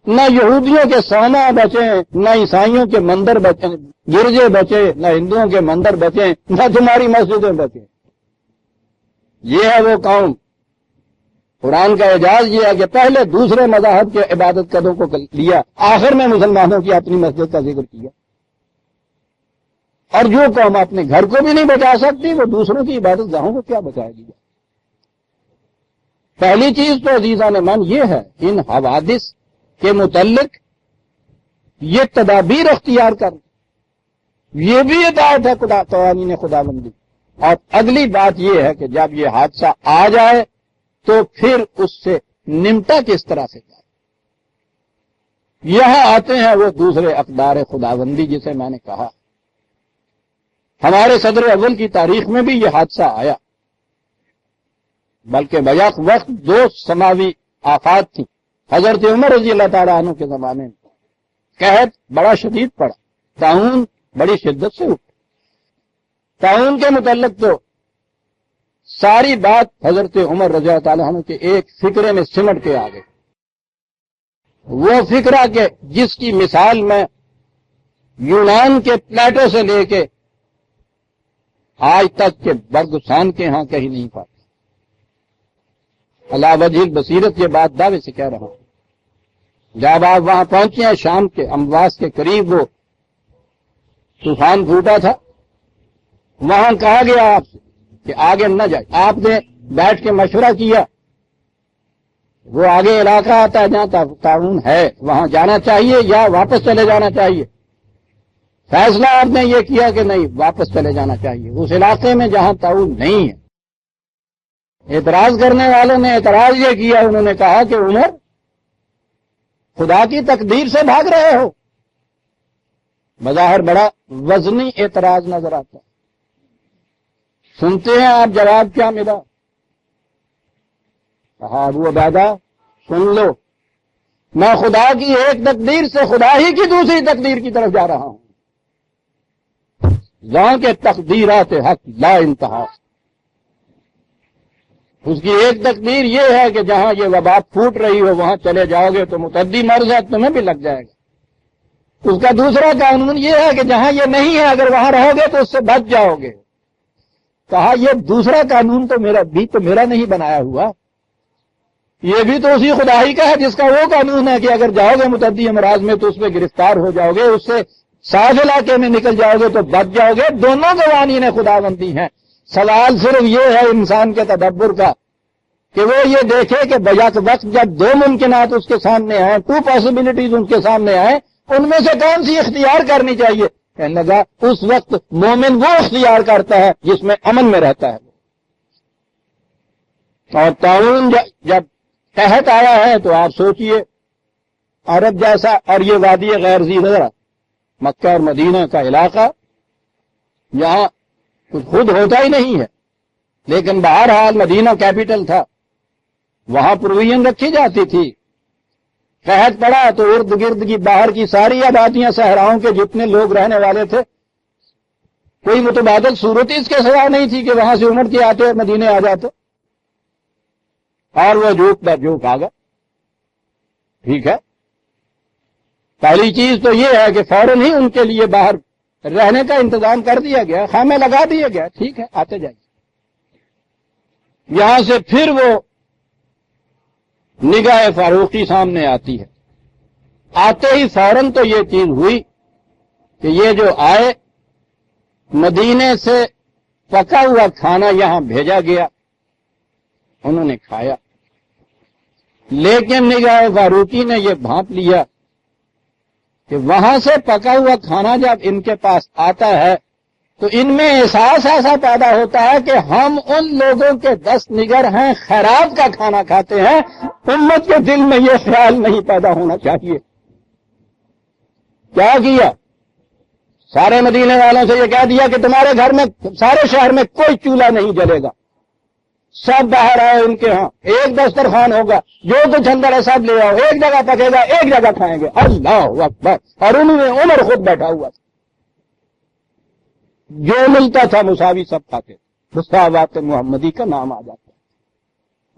نہ یہودیوں کے سونا بچیں، نہ عیسائیوں کے مندر بچیں، گرجے بچے، نہ ہندوؤں کے مندر بچیں، نہ تمہاری مسجدیں بچیں. یہ ہے وہ قوم. قرآن کا اعجاز یہ ہے کہ پہلے دوسرے مذاہب کے عبادت قدوں کو لیا، آخر میں مسلمانوں کی اپنی مسجد کا ذکر کیا. اور جو قوم اپنے گھر کو بھی نہیں بچا سکتی وہ دوسروں کی عبادت گاہوں کو کیا بچائے گی؟ پہلی چیز تو عزیزان من یہ ہے ان حوادث کے متعلق یہ تدابیر اختیار کر، یہ بھی ہدایت ہے قوانین خداوندی. اور اگلی بات یہ ہے کہ جب یہ حادثہ آ جائے تو پھر اس سے نمٹا کس طرح سے جائے. یہاں آتے ہیں وہ دوسرے اقدار خداوندی جسے میں نے کہا. ہمارے صدر اول کی تاریخ میں بھی یہ حادثہ آیا، بلکہ بیک وقت دو سماوی آفات تھیں. حضرت عمر رضی اللہ تعالیٰ عنہ کے زمانے میں قحط بڑا شدید پڑا، طاعون بڑی شدت سے اٹھا. طاعون کے متعلق تو ساری بات حضرت عمر رضی اللہ تعالیٰ عنہ کے ایک فکرے میں سمٹ کے آ گئی. وہ فکرہ کہ جس کی مثال میں یونان کے پلیٹو سے لے کے آج تک کے برگسان کے ہاں کہیں نہیں پاتے. اللہ وجہ البصیرت یہ بات دعوے سے کہہ رہا ہوں. جب آپ وہاں پہنچے ہیں شام کے امواس کے قریب وہ طوفان پھوٹا تھا، وہاں کہا گیا آپ سے کہ آگے نہ جائے. آپ نے بیٹھ کے مشورہ کیا، وہ آگے علاقہ آتا ہے جہاں طاعون ہے، وہاں جانا چاہیے یا واپس چلے جانا چاہیے. فیصلہ آپ نے یہ کیا کہ نہیں، واپس چلے جانا چاہیے اس علاقے میں جہاں طاعون نہیں ہے. اعتراض کرنے والوں نے اعتراض یہ کیا، انہوں نے کہا کہ عمر خدا کی تقدیر سے بھاگ رہے ہو. بظاہر بڑا وزنی اعتراض نظر آتا ہے. سنتے ہیں آپ جواب کیا ملا. کہا ابو عبیدہ سن لو، میں خدا کی ایک تقدیر سے خدا ہی کی دوسری تقدیر کی طرف جا رہا ہوں. جہاں کے تقدیرات حق لا انتہا. اس کی ایک تقدیر یہ ہے کہ جہاں یہ وبا پھوٹ رہی ہو وہاں چلے جاؤ گے تو متعدی مرض ہے، تمہیں بھی لگ جائے گا. اس کا دوسرا قانون یہ ہے کہ جہاں یہ نہیں ہے اگر وہاں رہو گے تو اس سے بچ جاؤ گے. کہا یہ دوسرا قانون تو میرا نہیں بنایا ہوا، یہ بھی تو اسی خدا ہی کا ہے جس کا وہ قانون ہے کہ اگر جاؤ گے متعدی امراض میں تو اس میں گرفتار ہو جاؤ گے، اس سے صاف علاقے میں نکل جاؤ گے تو بچ جاؤ گے. دونوں قوانین خداوندی ہیں. سوال صرف یہ ہے انسان کے تدبر کا کہ وہ یہ دیکھے کہ بیک وقت جب دو ممکنات اس کے سامنے آئیں، 2 پاسبلٹیز ان کے سامنے آئیں، ان میں سے کون سی اختیار کرنی چاہیے. کہنے لگا اس وقت مومن وہ اختیار کرتا ہے جس میں امن میں رہتا ہے. اور طاعون جب قحط آیا ہے تو آپ سوچئے عرب جیسا، اور یہ وادی غیر ذی زرع مکہ اور مدینہ کا علاقہ، یہاں کچھ خود ہوتا ہی نہیں ہے، لیکن بہرحال مدینہ کیپٹل تھا، وہاں پروویژن رکھی جاتی تھی. قحط پڑا تو ارد گرد کی باہر کی ساری آبادیاں صحراؤں کے جتنے لوگ رہنے والے تھے، کوئی متبادل صورت اس کے سوا نہیں تھی کہ وہاں سے امڑ کے آتے مدینے آ جاتے. اور وہ جھوک آ گیا. ٹھیک ہے، پہلی چیز تو یہ ہے کہ فوراً ہی ان کے لیے باہر رہنے کا انتظام کر دیا گیا، خیمے لگا دیا گیا. ٹھیک ہے، آتے جائیے. یہاں سے پھر وہ نگاہ فاروقی سامنے آتی ہے. آتے ہی فوراً تو یہ چیز ہوئی کہ یہ جو آئے مدینے سے پکا ہوا کھانا یہاں بھیجا گیا، انہوں نے کھایا. لیکن نگاہ فاروقی نے یہ بھانپ لیا کہ وہاں سے پکا ہوا کھانا جب ان کے پاس آتا ہے تو ان میں احساس ایسا پیدا ہوتا ہے کہ ہم ان لوگوں کے دست نگر ہیں، خیرات کا کھانا کھاتے ہیں. امت کے دل میں یہ خیال نہیں پیدا ہونا چاہیے. کیا سارے مدینے والوں سے یہ کہہ دیا کہ تمہارے گھر میں سارے شہر میں کوئی چولہا نہیں جلے گا، سب باہر آئے ان کے ہاں، ایک دسترخوان ہوگا، جو کچھ اندر ہے سب لے آؤ، ایک جگہ پکے گا، ایک جگہ کھائیں گے. اللہ اکبر. اور انہوں نے عمر خود بیٹھا ہوا تھا. جو ملتا تھا مساوی سب کھاتے تھے. مساوات محمدی کا نام آ جاتا ہے.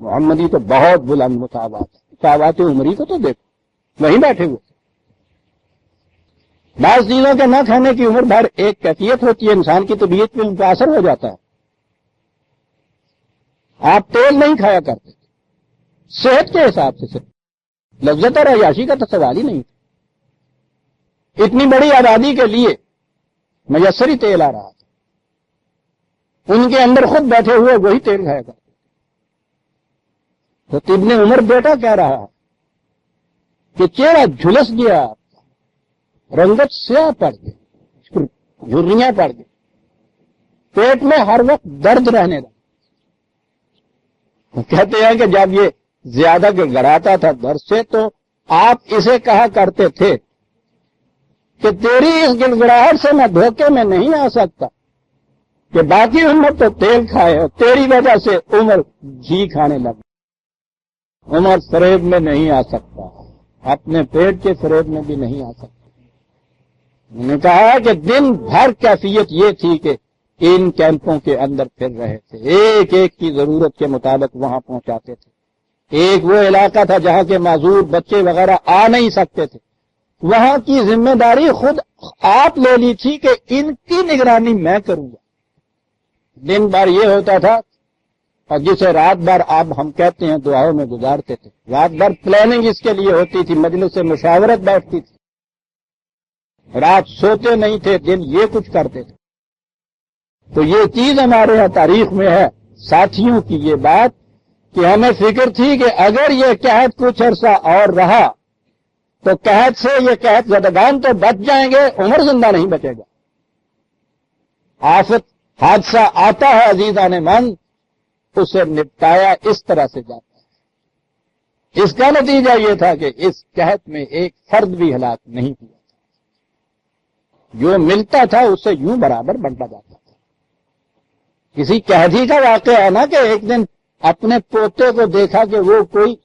محمدی تو بہت بلند مساوات ہے. مساوات عمری کو تو دیکھو وہیں بیٹھے ہوئے. بعض چیزوں کے نہ کھانے کی عمر بھر ایک کیفیت ہوتی ہے، انسان کی طبیعت پہ ان کا اثر ہو جاتا ہے. آپ تیل نہیں کھایا کرتے تھے صحت کے حساب سے، صرف لذت اور عیاشی کا تو سوال ہی نہیں تھا. اتنی بڑی آبادی کے لیے میسر ہی تیل آ رہا تھا، ان کے اندر خود بیٹھے ہوئے وہی تیل کھایا کرتے. تو ابن عمر بیٹا کہہ رہا کہ چہرہ جھلس گیا، رنگت سیاہ پڑ گئی، جھریاں پڑ گئی، پیٹ میں ہر وقت درد رہنے لگا. کہتے ہیں کہ جب یہ زیادہ گڑگڑاتا تھا درد سے تو آپ اسے کہا کرتے تھے کہ تیری اس گڑگڑاہٹ سے میں دھوکے میں نہیں آ سکتا کہ باقی عمر تو تیل کھائے اور تیری وجہ سے عمر گھی کھانے لگا. عمر فریب میں نہیں آ سکتا، اپنے پیٹ کے فریب میں بھی نہیں آ سکتا. انہوں نے کہا کہ دن بھر کیفیت یہ تھی کہ ان کیمپوں کے اندر پھر رہے تھے، ایک ایک کی ضرورت کے مطابق وہاں پہنچاتے تھے. ایک وہ علاقہ تھا جہاں کے معذور بچے وغیرہ آ نہیں سکتے تھے، وہاں کی ذمہ داری خود آپ لے لی تھی کہ ان کی نگرانی میں کروں گا. دن بھر یہ ہوتا تھا، اور جسے رات بھر اب ہم کہتے ہیں دعاؤں میں گزارتے تھے. رات بھر پلاننگ اس کے لیے ہوتی تھی، مجلس سے مشاورت بیٹھتی تھی، رات سوتے نہیں تھے، دن یہ کچھ کرتے تھے. تو یہ چیز ہمارے یہاں تاریخ میں ہے ساتھیوں کی یہ بات کہ ہمیں فکر تھی کہ اگر یہ قحط کچھ عرصہ اور رہا تو قحط سے یہ قحط زدگان تو بچ جائیں گے، عمر زندہ نہیں بچے گا. آفت حادثہ آتا ہے عزیزان من، اسے نپٹایا اس طرح سے جاتا ہے. اس کا نتیجہ یہ تھا کہ اس قحط میں ایک فرد بھی ہلاک نہیں ہوا تھا. جو ملتا تھا اس سے یوں برابر بنتا جاتا تھا. کسی قحطی کا واقعہ ہے نا کہ ایک دن اپنے پوتے کو دیکھا کہ وہ کوئی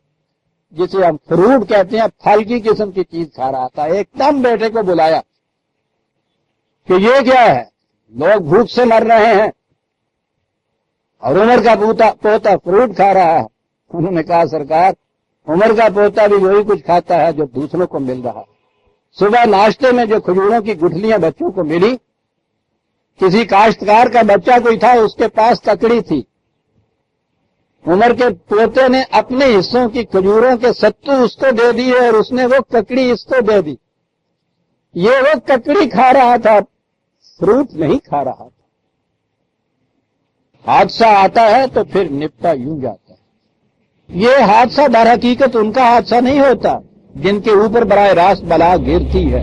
جسے ہم فروٹ کہتے ہیں پھل کی قسم کی چیز کھا رہا تھا. ایک دم بیٹے کو بلایا کہ یہ کیا ہے، لوگ بھوک سے مر رہے ہیں اور عمر کا پوتا فروٹ کھا رہا ہے. انہوں نے کہا سرکار عمر کا پوتا بھی وہی کچھ کھاتا ہے جو دوسروں کو مل رہا ہے. صبح ناشتے میں جو کھجوروں کی گٹھلیاں بچوں کو ملی، کسی کاشتکار کا بچہ کوئی تھا اس کے پاس ککڑی تھی، عمر کے پوتے نے اپنے حصوں کی کھجوروں کے ستو اس کو دے دیے اور اس نے وہ ککڑی اس کو دے دی. یہ وہ ککڑی کھا رہا تھا، فروٹ نہیں کھا رہا تھا. حادثہ آتا ہے تو پھر نپٹا یوں جاتا ہے. یہ حادثہ در حقیقت ان کا حادثہ نہیں ہوتا جن کے اوپر براہ راست بلا گرتی ہے.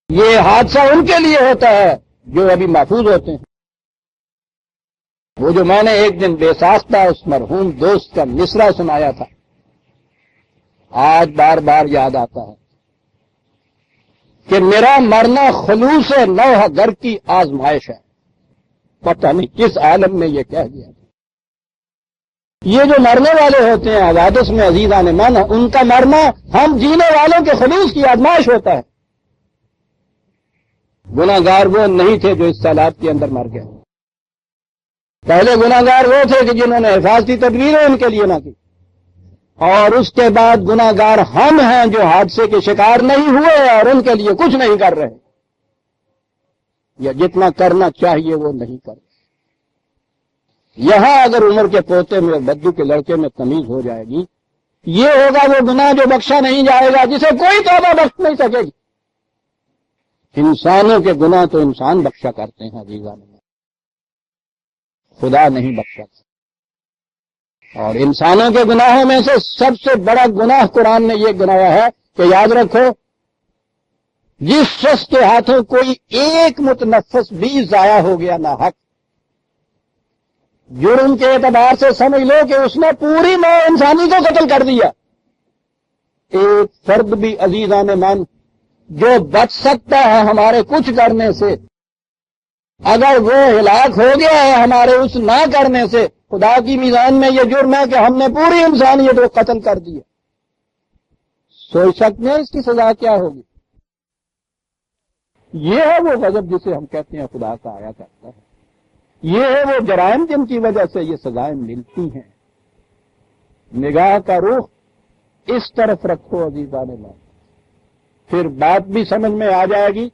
یہ حادثہ ان کے لیے ہوتا ہے جو ابھی محفوظ ہوتے ہیں. وہ جو میں نے ایک دن بے ساختہ اس مرحوم دوست کا مصرع سنایا تھا، آج بار بار یاد آتا ہے کہ میرا مرنا خلوص نوح گر کی آزمائش ہے. پتہ نہیں کس عالم میں یہ کہہ دیا. یہ جو مرنے والے ہوتے ہیں حوادث میں عزیزان من، ان کا مرنا ہم جینے والوں کے خلوص کی آزمائش ہوتا ہے. گناہگار وہ نہیں تھے جو اس سیلاب کے اندر مر گئے. پہلے گناہگار وہ تھے کہ جنہوں نے حفاظتی تدبیریں ان کے لیے نہ کی، اور اس کے بعد گناہگار ہم ہیں جو حادثے کے شکار نہیں ہوئے اور ان کے لیے کچھ نہیں کر رہے، یا جتنا کرنا چاہیے وہ نہیں کر رہے. یہاں اگر عمر کے پوتے میں اور بدو کے لڑکے میں تمیز ہو جائے گی، یہ ہوگا وہ گناہ جو بخشا نہیں جائے گا، جسے کوئی توبہ بخش نہیں سکے گی. انسانوں کے گناہ تو انسان بخشا کرتے ہیں عزیزان، خدا نہیں بخشا. اور انسانوں کے گناہوں میں سے سب سے بڑا گناہ قرآن نے یہ گنایا ہے کہ یاد رکھو، جس شخص کے ہاتھوں کوئی ایک متنفس بھی ضائع ہو گیا نہ حق، جرم کے اعتبار سے سمجھ لو کہ اس نے پوری نوع انسانی کو قتل کر دیا. ایک فرد بھی عزیزان من جو بچ سکتا ہے ہمارے کچھ کرنے سے، اگر وہ ہلاک ہو گیا ہے ہمارے اس نہ کرنے سے، خدا کی میزان میں یہ جرم ہے کہ ہم نے پوری انسانیت کو قتل کر دیا. سوچ سکتے ہیں اس کی سزا کیا ہوگی؟ یہ ہے وہ غضب جسے ہم کہتے ہیں خدا کا آیا کرتا ہے. یہ ہے وہ جرائم جن کی وجہ سے یہ سزائیں ملتی ہیں. نگاہ کا رخ اس طرف رکھو عزیزان اللہ، پھر بات بھی سمجھ میں آ جائے گی،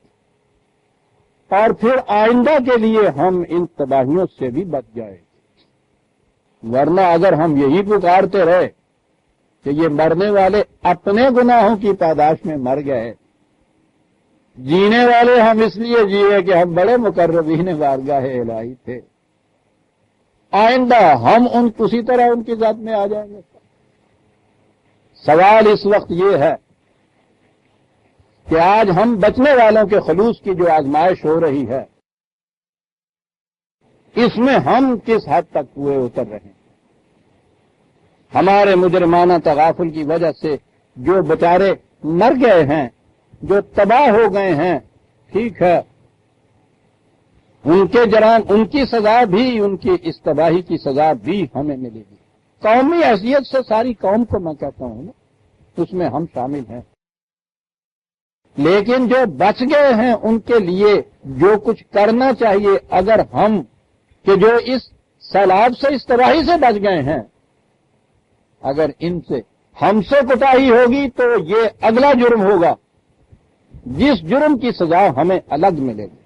اور پھر آئندہ کے لیے ہم ان تباہیوں سے بھی بچ جائیں گے. ورنہ اگر ہم یہی پکارتے رہے کہ یہ مرنے والے اپنے گناہوں کی پاداش میں مر گئے، جینے والے ہم اس لیے جیے کہ ہم بڑے مقربین بارگاہ الہی تھے، آئندہ ہم اسی طرح ان کی ذات میں آ جائیں گے. سوال اس وقت یہ ہے کہ آج ہم بچنے والوں کے خلوص کی جو آزمائش ہو رہی ہے، اس میں ہم کس حد تک ہوئے اتر رہے ہیں. ہمارے مجرمانہ تغافل کی وجہ سے جو بیچارے مر گئے ہیں، جو تباہ ہو گئے ہیں، ٹھیک ہے، ان کے جرائم، ان کی سزا بھی، ان کی اس تباہی کی سزا بھی ہمیں ملے گی. قومی حیثیت سے ساری قوم کو میں کہتا ہوں نا، اس میں ہم شامل ہیں. لیکن جو بچ گئے ہیں ان کے لیے جو کچھ کرنا چاہیے، اگر ہم کہ جو اس سیلاب سے، اس تباہی سے بچ گئے ہیں، اگر ان سے ہم سے کوتاہی ہوگی تو یہ اگلا جرم ہوگا جس جرم کی سزا ہمیں الگ ملے گی.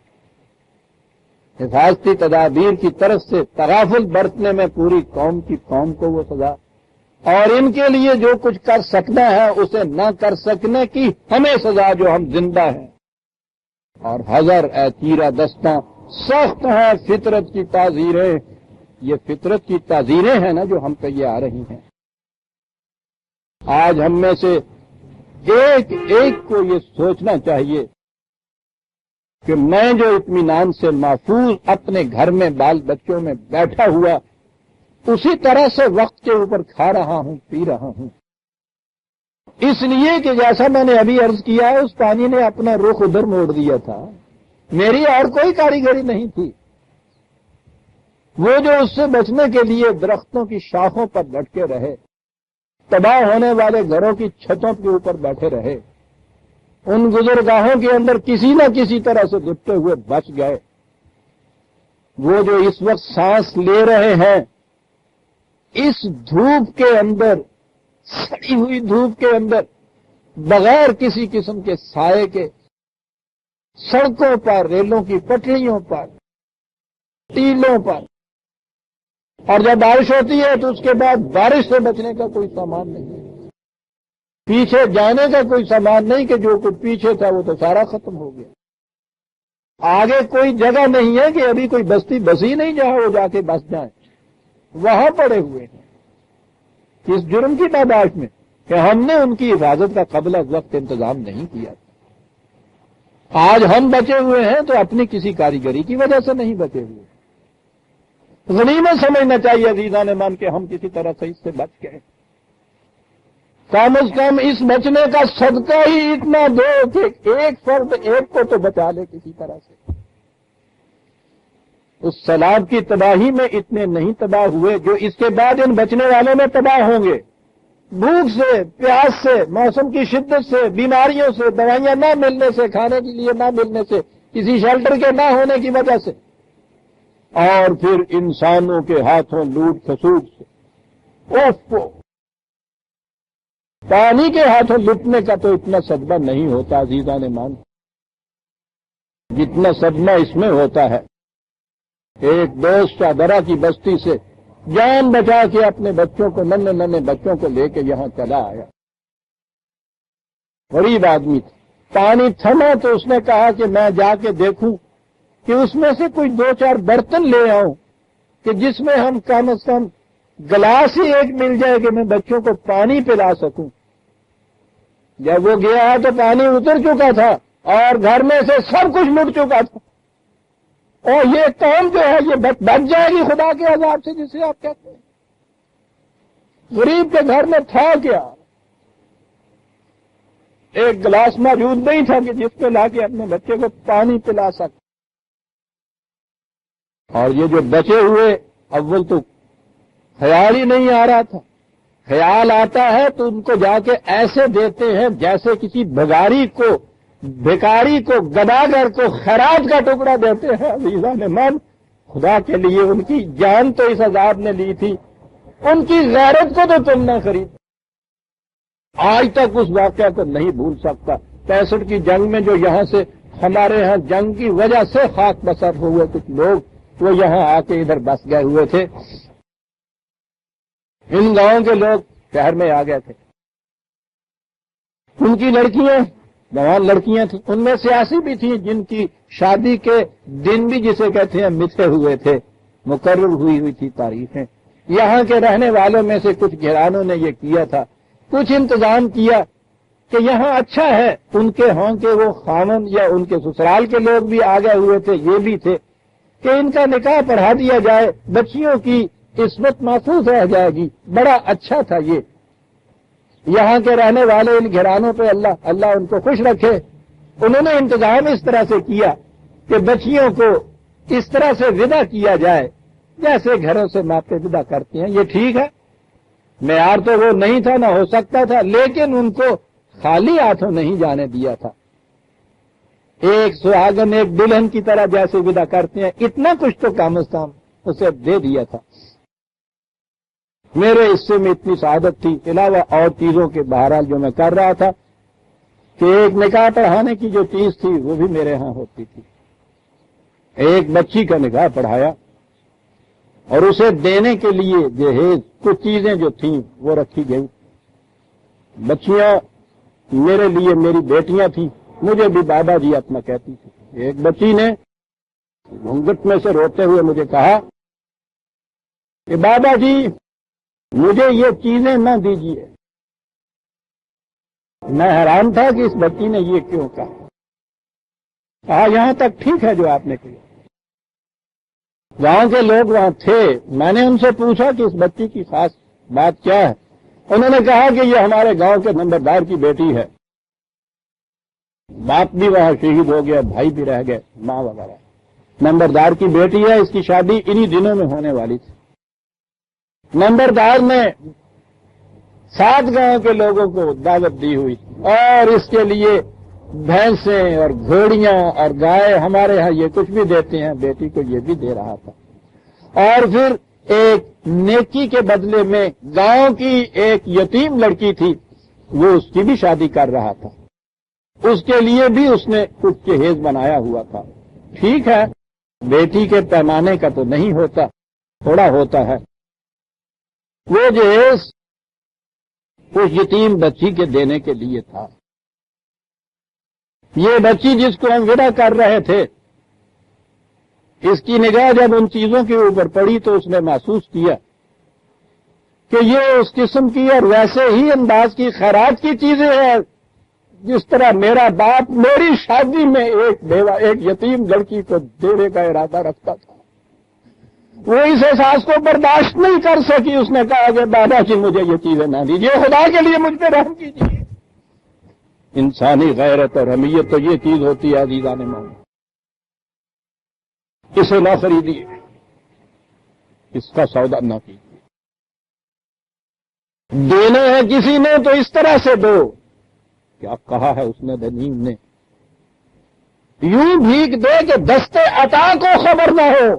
حفاظتی تدابیر کی طرف سے تغافل برتنے میں پوری قوم کو وہ سزا، اور ان کے لیے جو کچھ کر سکنا ہے اسے نہ کر سکنے کی ہمیں سزا جو ہم زندہ ہیں. اور حذر اے تیرا دستاں، سخت ہیں فطرت کی تعزیریں. یہ فطرت کی تعزیریں ہیں نا جو ہم پہ یہ آ رہی ہیں. آج ہم میں سے ایک ایک کو یہ سوچنا چاہیے کہ میں جو اطمینان سے محفوظ اپنے گھر میں بال بچوں میں بیٹھا ہوا اسی طرح سے وقت کے اوپر کھا رہا ہوں، پی رہا ہوں، اس لیے کہ جیسا میں نے ابھی عرض کیا ہے، اس پانی نے اپنا رخ ادھر موڑ دیا تھا. میری اور کوئی کاریگری نہیں تھی. وہ جو اس سے بچنے کے لیے درختوں کی شاخوں پر لٹکے رہے، تباہ ہونے والے گھروں کی چھتوں کے اوپر بیٹھے رہے، ان گزرگاہوں کے اندر کسی نہ کسی طرح سے لپٹے ہوئے بچ گئے. وہ جو اس وقت سانس لے رہے ہیں اس دھوپ کے اندر، سڑی ہوئی دھوپ کے اندر، بغیر کسی قسم کے سائے کے، سڑکوں پر، ریلوں کی پٹریوں پر، ٹیلوں پر، اور جب بارش ہوتی ہے تو اس کے بعد بارش سے بچنے کا کوئی سامان نہیں ہے، پیچھے جانے کا کوئی سامان نہیں کہ جو کچھ پیچھے تھا وہ تو سارا ختم ہو گیا. آگے کوئی جگہ نہیں ہے کہ ابھی کوئی بستی بسی نہیں جہاں وہ جا کے بس جائیں، وہاں پڑے ہوئے ہیں اس جرم کی پاداش میں کہ ہم نے ان کی حفاظت کا قبل از وقت انتظام نہیں کیا. آج ہم بچے ہوئے ہیں تو اپنی کسی کاریگری کی وجہ سے نہیں بچے ہوئے. غنیمت سمجھنا چاہیے عزیزان من کہ ہم کسی طرح سے اس سے بچ گئے. کم از کم اس بچنے کا صدقہ ہی اتنا دو کہ ایک فرد ایک کو تو بچا لے کسی طرح سے. اس سیلاب کی تباہی میں اتنے نہیں تباہ ہوئے جو اس کے بعد ان بچنے والوں میں تباہ ہوں گے. بھوک سے، پیاس سے، موسم کی شدت سے، بیماریوں سے، دوائیاں نہ ملنے سے، کھانے کے لیے نہ ملنے سے، کسی شیلٹر کے نہ ہونے کی وجہ سے، اور پھر انسانوں کے ہاتھوں لوٹ کھسوٹ سے. پانی کے ہاتھوں لٹنے کا تو اتنا صدمہ نہیں ہوتا عزیزان مان جتنا صدمہ اس میں ہوتا ہے. ایک دوست شادرہ کی بستی سے جان بچا کے اپنے بچوں کو، ننھے ننھے بچوں کو لے کے یہاں چلا آیا. غریب آدمی تھا. پانی تھما تو اس نے کہا کہ میں جا کے دیکھوں کہ اس میں سے کوئی 2-4 برتن لے آؤں کہ جس میں ہم کم از کم گلاس ہی ایک مل جائے کہ میں بچوں کو پانی پلا سکوں. جب وہ گیا تو پانی اتر چکا تھا اور گھر میں سے سب کچھ لٹ چکا تھا. اور یہ قوم جو ہے یہ بچ جائے گی خدا کے عذاب سے جسے آپ کہتے ہیں. غریب کے گھر میں تھا کیا؟ ایک گلاس موجود نہیں تھا کہ جس پہ لا کے اپنے بچے کو پانی پلا سکے. اور یہ جو بچے ہوئے اول تو خیال ہی نہیں آ رہا تھا. خیال آتا ہے تو ان کو جا کے ایسے دیتے ہیں جیسے کسی بھگاری کو بھکاری کو گداگر کو خیرات کا ٹکڑا دیتے ہیں عزیزان من، خدا کے لیے ان کی جان تو اس عذاب نے لی تھی، ان کی غیرت کو تو تم نہ خرید۔ آج تک اس واقعہ کو نہیں بھول سکتا۔ 65 کی جنگ میں جو یہاں سے ہمارے ہاں جنگ کی وجہ سے خاک بسر ہوئے کچھ لوگ، وہ یہاں آ کے ادھر بس گئے ہوئے تھے، ان گاؤں کے لوگ شہر میں آ گئے تھے، ان کی لڑکیاں جوان لڑکیاں تھیں، ان میں سیاسی بھی تھیں جن کی شادی کے دن بھی جسے کہتے ہیں مٹھے ہوئے تھے، مقرر ہوئی تھی تاریخیں۔ یہاں کے رہنے والوں میں سے کچھ گھرانوں نے یہ کیا تھا، کچھ انتظام کیا کہ یہاں اچھا ہے، ان کے ہاں کے وہ خامن یا ان کے سسرال کے لوگ بھی آ گئے ہوئے تھے، یہ بھی تھے کہ ان کا نکاح پڑھا دیا جائے، بچیوں کی عصمت محفوظ رہ جائے گی۔ بڑا اچھا تھا یہ۔ یہاں کے رہنے والے ان گھرانوں پہ اللہ ان کو خوش رکھے، انہوں نے انتظام اس طرح سے کیا کہ بچیوں کو اس طرح سے ودا کیا جائے جیسے گھروں سے ماپے ودا کرتے ہیں۔ یہ ٹھیک ہے، معیار تو وہ نہیں تھا، نہ ہو سکتا تھا، لیکن ان کو خالی ہاتھوں نہیں جانے دیا تھا۔ ایک سہاگن ایک دلہن کی طرح جیسے ودا کرتے ہیں، اتنا کچھ تو کم از کم اسے دے دیا تھا۔ میرے حصے میں اتنی سعادت تھی، علاوہ اور چیزوں کے بہرحال جو میں کر رہا تھا، کہ ایک نکاح پڑھانے کی جو چیز تھی وہ بھی میرے ہاں ہوتی تھی۔ ایک بچی کا نکاح پڑھایا اور اسے دینے کے لیے جہیز کچھ چیزیں جو تھیں وہ رکھی گئی۔ بچیاں میرے لیے میری بیٹیاں تھیں، مجھے بھی بابا جی اپنا کہتی تھی۔ ایک بچی نے گھونگھٹ میں سے روتے ہوئے مجھے کہا کہ بابا جی مجھے یہ چیزیں نہ دیجیے۔ میں حیران تھا کہ اس بچی نے یہ کیوں کہا یہاں تک ٹھیک ہے جو آپ نے کیا۔ گاؤں کے لوگ وہاں تھے، میں نے ان سے پوچھا کہ اس بچی کی خاص بات کیا ہے۔ انہوں نے کہا کہ یہ ہمارے گاؤں کے نمبردار کی بیٹی ہے، باپ بھی وہاں شہید ہو گیا، بھائی بھی رہ گئے، ماں وغیرہ، نمبردار کی بیٹی ہے، اس کی شادی انہی دنوں میں ہونے والی تھی۔ نمبردار نے 7 گاؤں کے لوگوں کو دعوت دی ہوئی اور اس کے لیے بھینسیں اور گھوڑیاں اور گائے، ہمارے ہاں یہ کچھ بھی دیتے ہیں، بیٹی کو یہ بھی دے رہا تھا۔ اور پھر ایک نیکی کے بدلے میں گاؤں کی ایک یتیم لڑکی تھی، وہ اس کی بھی شادی کر رہا تھا، اس کے لیے بھی اس نے کچھ جہیز بنایا ہوا تھا۔ ٹھیک ہے، بیٹی کے پیمانے کا تو نہیں ہوتا، تھوڑا ہوتا ہے۔ وہ جہیز اس یتیم بچی کے دینے کے لیے تھا۔ یہ بچی جس کو ہم ودا کر رہے تھے، اس کی نگاہ جب ان چیزوں کے اوپر پڑی تو اس نے محسوس کیا کہ یہ اس قسم کی اور ویسے ہی انداز کی خیرات کی چیزیں ہیں جس طرح میرا باپ میری شادی میں ایک بیوہ ایک یتیم لڑکی کو دینے کا ارادہ رکھتا تھا۔ وہ اس احساس کو برداشت نہیں کر سکی، اس نے کہا کہ بابا جی مجھے یہ چیزیں نہ دیجیے، خدا کے لیے مجھ پہ رحم کیجیے۔ انسانی غیرت اور حمیت تو یہ چیز ہوتی ہے عزیزان مومن، اسے نہ خریدیے، اس کا سودا نہ کیجیے۔ دینے ہیں کسی نے تو اس طرح سے دو، کیا کہا ہے اس نے دنیم نے، یوں بھیک دے کہ دستے عطا کو خبر نہ ہو،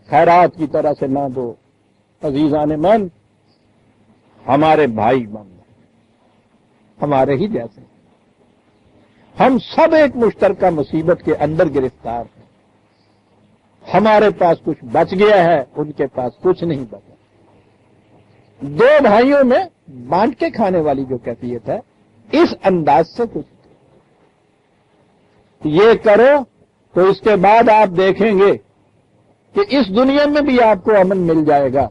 خیرات کی طرح سے نہ دو۔ عزیزان من، ہمارے بھائی من، ہمارے ہی جیسے، ہم سب ایک مشترکہ مصیبت کے اندر گرفتار ہیں۔ ہمارے پاس کچھ بچ گیا ہے، ان کے پاس کچھ نہیں بچا۔ 2 بھائیوں میں بانٹ کے کھانے والی جو کیفیت ہے، اس انداز سے کچھ یہ کرو تو اس کے بعد آپ دیکھیں گے کہ اس دنیا میں بھی آپ کو امن مل جائے گا،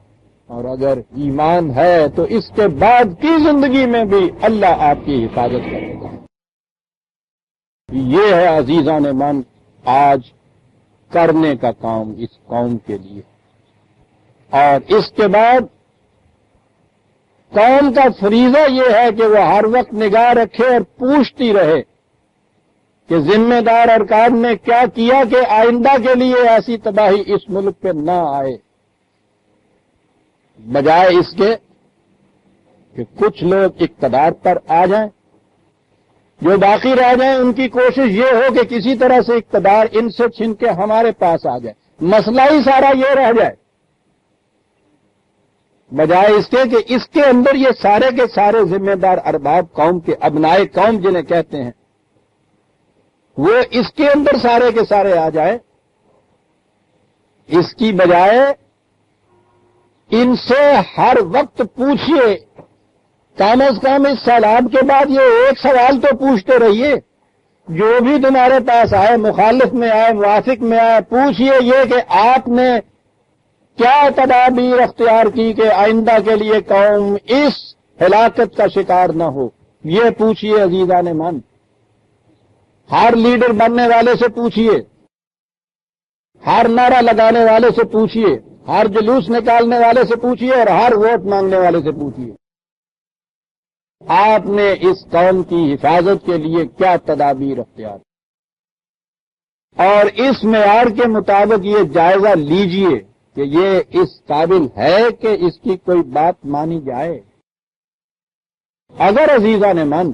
اور اگر ایمان ہے تو اس کے بعد کی زندگی میں بھی اللہ آپ کی حفاظت کرے گا۔ یہ ہے عزیزان من آج کرنے کا کام اس قوم کے لیے، اور اس کے بعد قوم کا فریضہ یہ ہے کہ وہ ہر وقت نگاہ رکھے اور پوچھتی رہے کہ ذمہ دار ارکان نے کیا کیا کہ آئندہ کے لیے ایسی تباہی اس ملک پہ نہ آئے، بجائے اس کے کہ کچھ لوگ اقتدار پر آ جائیں جو باقی رہ جائیں ان کی کوشش یہ ہو کہ کسی طرح سے اقتدار ان سے چھن کے ہمارے پاس آ جائے، مسئلہ ہی سارا یہ رہ جائے، بجائے اس کے کہ اس کے اندر یہ سارے کے سارے ذمہ دار ارباب قوم کے ابنائے قوم جنہیں کہتے ہیں وہ اس کے اندر سارے کے سارے آ جائے۔ اس کی بجائے ان سے ہر وقت پوچھئے، کم از کم اس سیلاب کے بعد یہ ایک سوال تو پوچھتے رہیے، جو بھی تمہارے پاس آئے، مخالف میں آئے موافق میں آئے، پوچھئے یہ کہ آپ نے کیا تدابیر اختیار کی کہ آئندہ کے لیے قوم اس ہلاکت کا شکار نہ ہو، یہ پوچھئے عزیزان من۔ ہر لیڈر بننے والے سے پوچھئے، ہر نعرہ لگانے والے سے پوچھئے، ہر جلوس نکالنے والے سے پوچھئے اور ہر ووٹ مانگنے والے سے پوچھئے، آپ نے اس قوم کی حفاظت کے لیے کیا تدابیر اختیار، اور اس معیار کے مطابق یہ جائزہ لیجئے کہ یہ اس قابل ہے کہ اس کی کوئی بات مانی جائے۔ اگر عزیزان من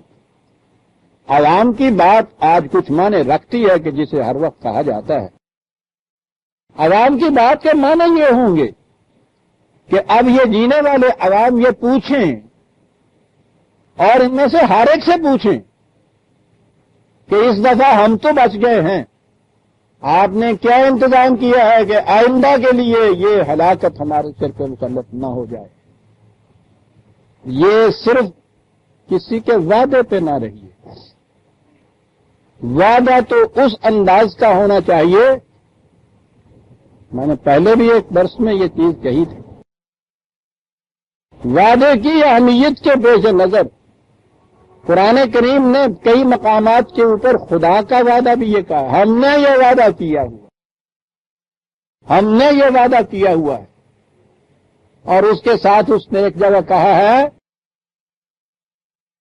عوام کی بات آج کچھ معنی رکھتی ہے کہ جسے ہر وقت کہا جاتا ہے، عوام کی بات کے معنی یہ ہوں گے کہ اب یہ جینے والے عوام یہ پوچھیں اور ان میں سے ہر ایک سے پوچھیں کہ اس دفعہ ہم تو بچ گئے ہیں، آپ نے کیا انتظام کیا ہے کہ آئندہ کے لیے یہ ہلاکت ہمارے سر پہ مسلط نہ ہو جائے۔ یہ صرف کسی کے وعدے پہ نہ رہیے، وعدہ تو اس انداز کا ہونا چاہیے، میں نے پہلے بھی ایک درس میں یہ چیز کہی تھی، وعدے کی اہمیت کے پیش نظر قرآن کریم نے کئی مقامات کے اوپر خدا کا وعدہ بھی یہ کہا، ہم نے یہ وعدہ کیا ہوا، ہم نے یہ وعدہ کیا ہوا ہے، اور اس کے ساتھ اس نے ایک جگہ کہا ہے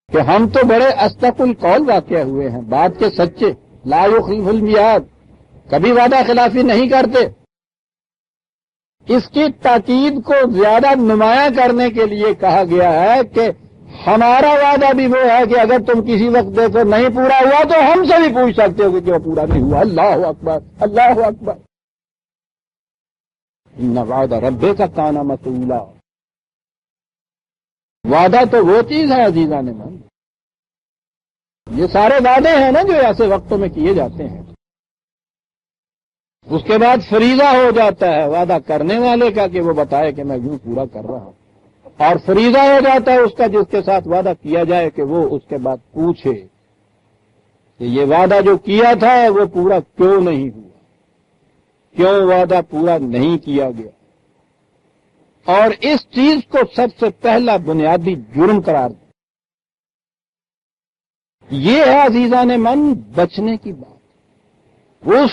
کہ ہم تو بڑے اصدق القول واقع ہوئے ہیں، بات کے سچے، لا یخلف المیعاد، کبھی وعدہ خلافی نہیں کرتے۔ اس کی تاکید کو زیادہ نمایاں کرنے کے لیے کہا گیا ہے کہ ہمارا وعدہ بھی وہ ہے کہ اگر تم کسی وقت دیکھو نہیں پورا ہوا تو ہم سے بھی پوچھ سکتے ہو کہ کیوں پورا نہیں ہوا۔ اللہ اکبر، اللہ اکبر، ان وعد ربک کان مسئولا۔ وعدہ تو وہ چیز ہے عزیزان من، یہ سارے وعدے ہیں نا جو ایسے وقتوں میں کیے جاتے ہیں، اس کے بعد فریضہ ہو جاتا ہے وعدہ کرنے والے کا کہ وہ بتائے کہ میں یوں پورا کر رہا ہوں، اور فریضہ ہو جاتا ہے اس کا جس کے ساتھ وعدہ کیا جائے کہ وہ اس کے بعد پوچھے کہ یہ وعدہ جو کیا تھا وہ پورا کیوں نہیں ہوا، کیوں وعدہ پورا نہیں کیا گیا۔ اور اس چیز کو سب سے پہلا بنیادی جرم قرار دیا، یہ ہے عزیزان من بچنے کی بات۔ اس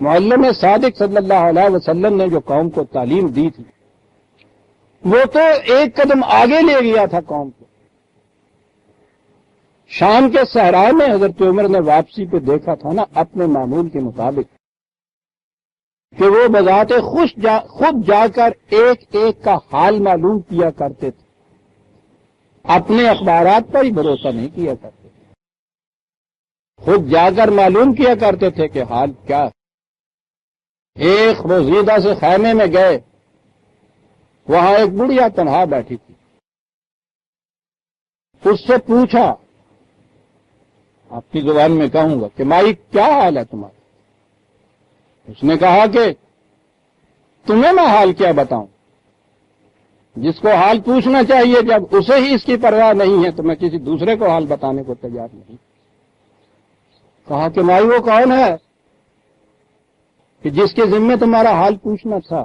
معلم صادق صلی اللہ علیہ وسلم نے جو قوم کو تعلیم دی تھی وہ تو ایک قدم آگے لے گیا تھا قوم کو۔ شام کے صحرا میں حضرت عمر نے واپسی پہ دیکھا تھا نا اپنے معمول کے مطابق کہ وہ بذات خود جا کر ایک ایک کا حال معلوم کیا کرتے تھے، اپنے اخبارات پر ہی بھروسہ نہیں کیا کرتے تھے، خود جا کر معلوم کیا کرتے تھے کہ حال کیا ہے۔ ایک روزیدہ سے خیمے میں گئے، وہاں ایک بڑھیا تنہا بیٹھی تھی، اس سے پوچھا، آپ کی زبان میں کہوں گا کہ مائی کیا حال ہے تمہارا؟ اس نے کہا کہ تمہیں میں حال کیا بتاؤں، جس کو حال پوچھنا چاہیے جب اسے ہی اس کی پرواہ نہیں ہے تو میں کسی دوسرے کو حال بتانے کو تیار نہیں۔ کہا کہ مائی وہ کون ہے کہ جس کے ذمے تمہارا حال پوچھنا تھا؟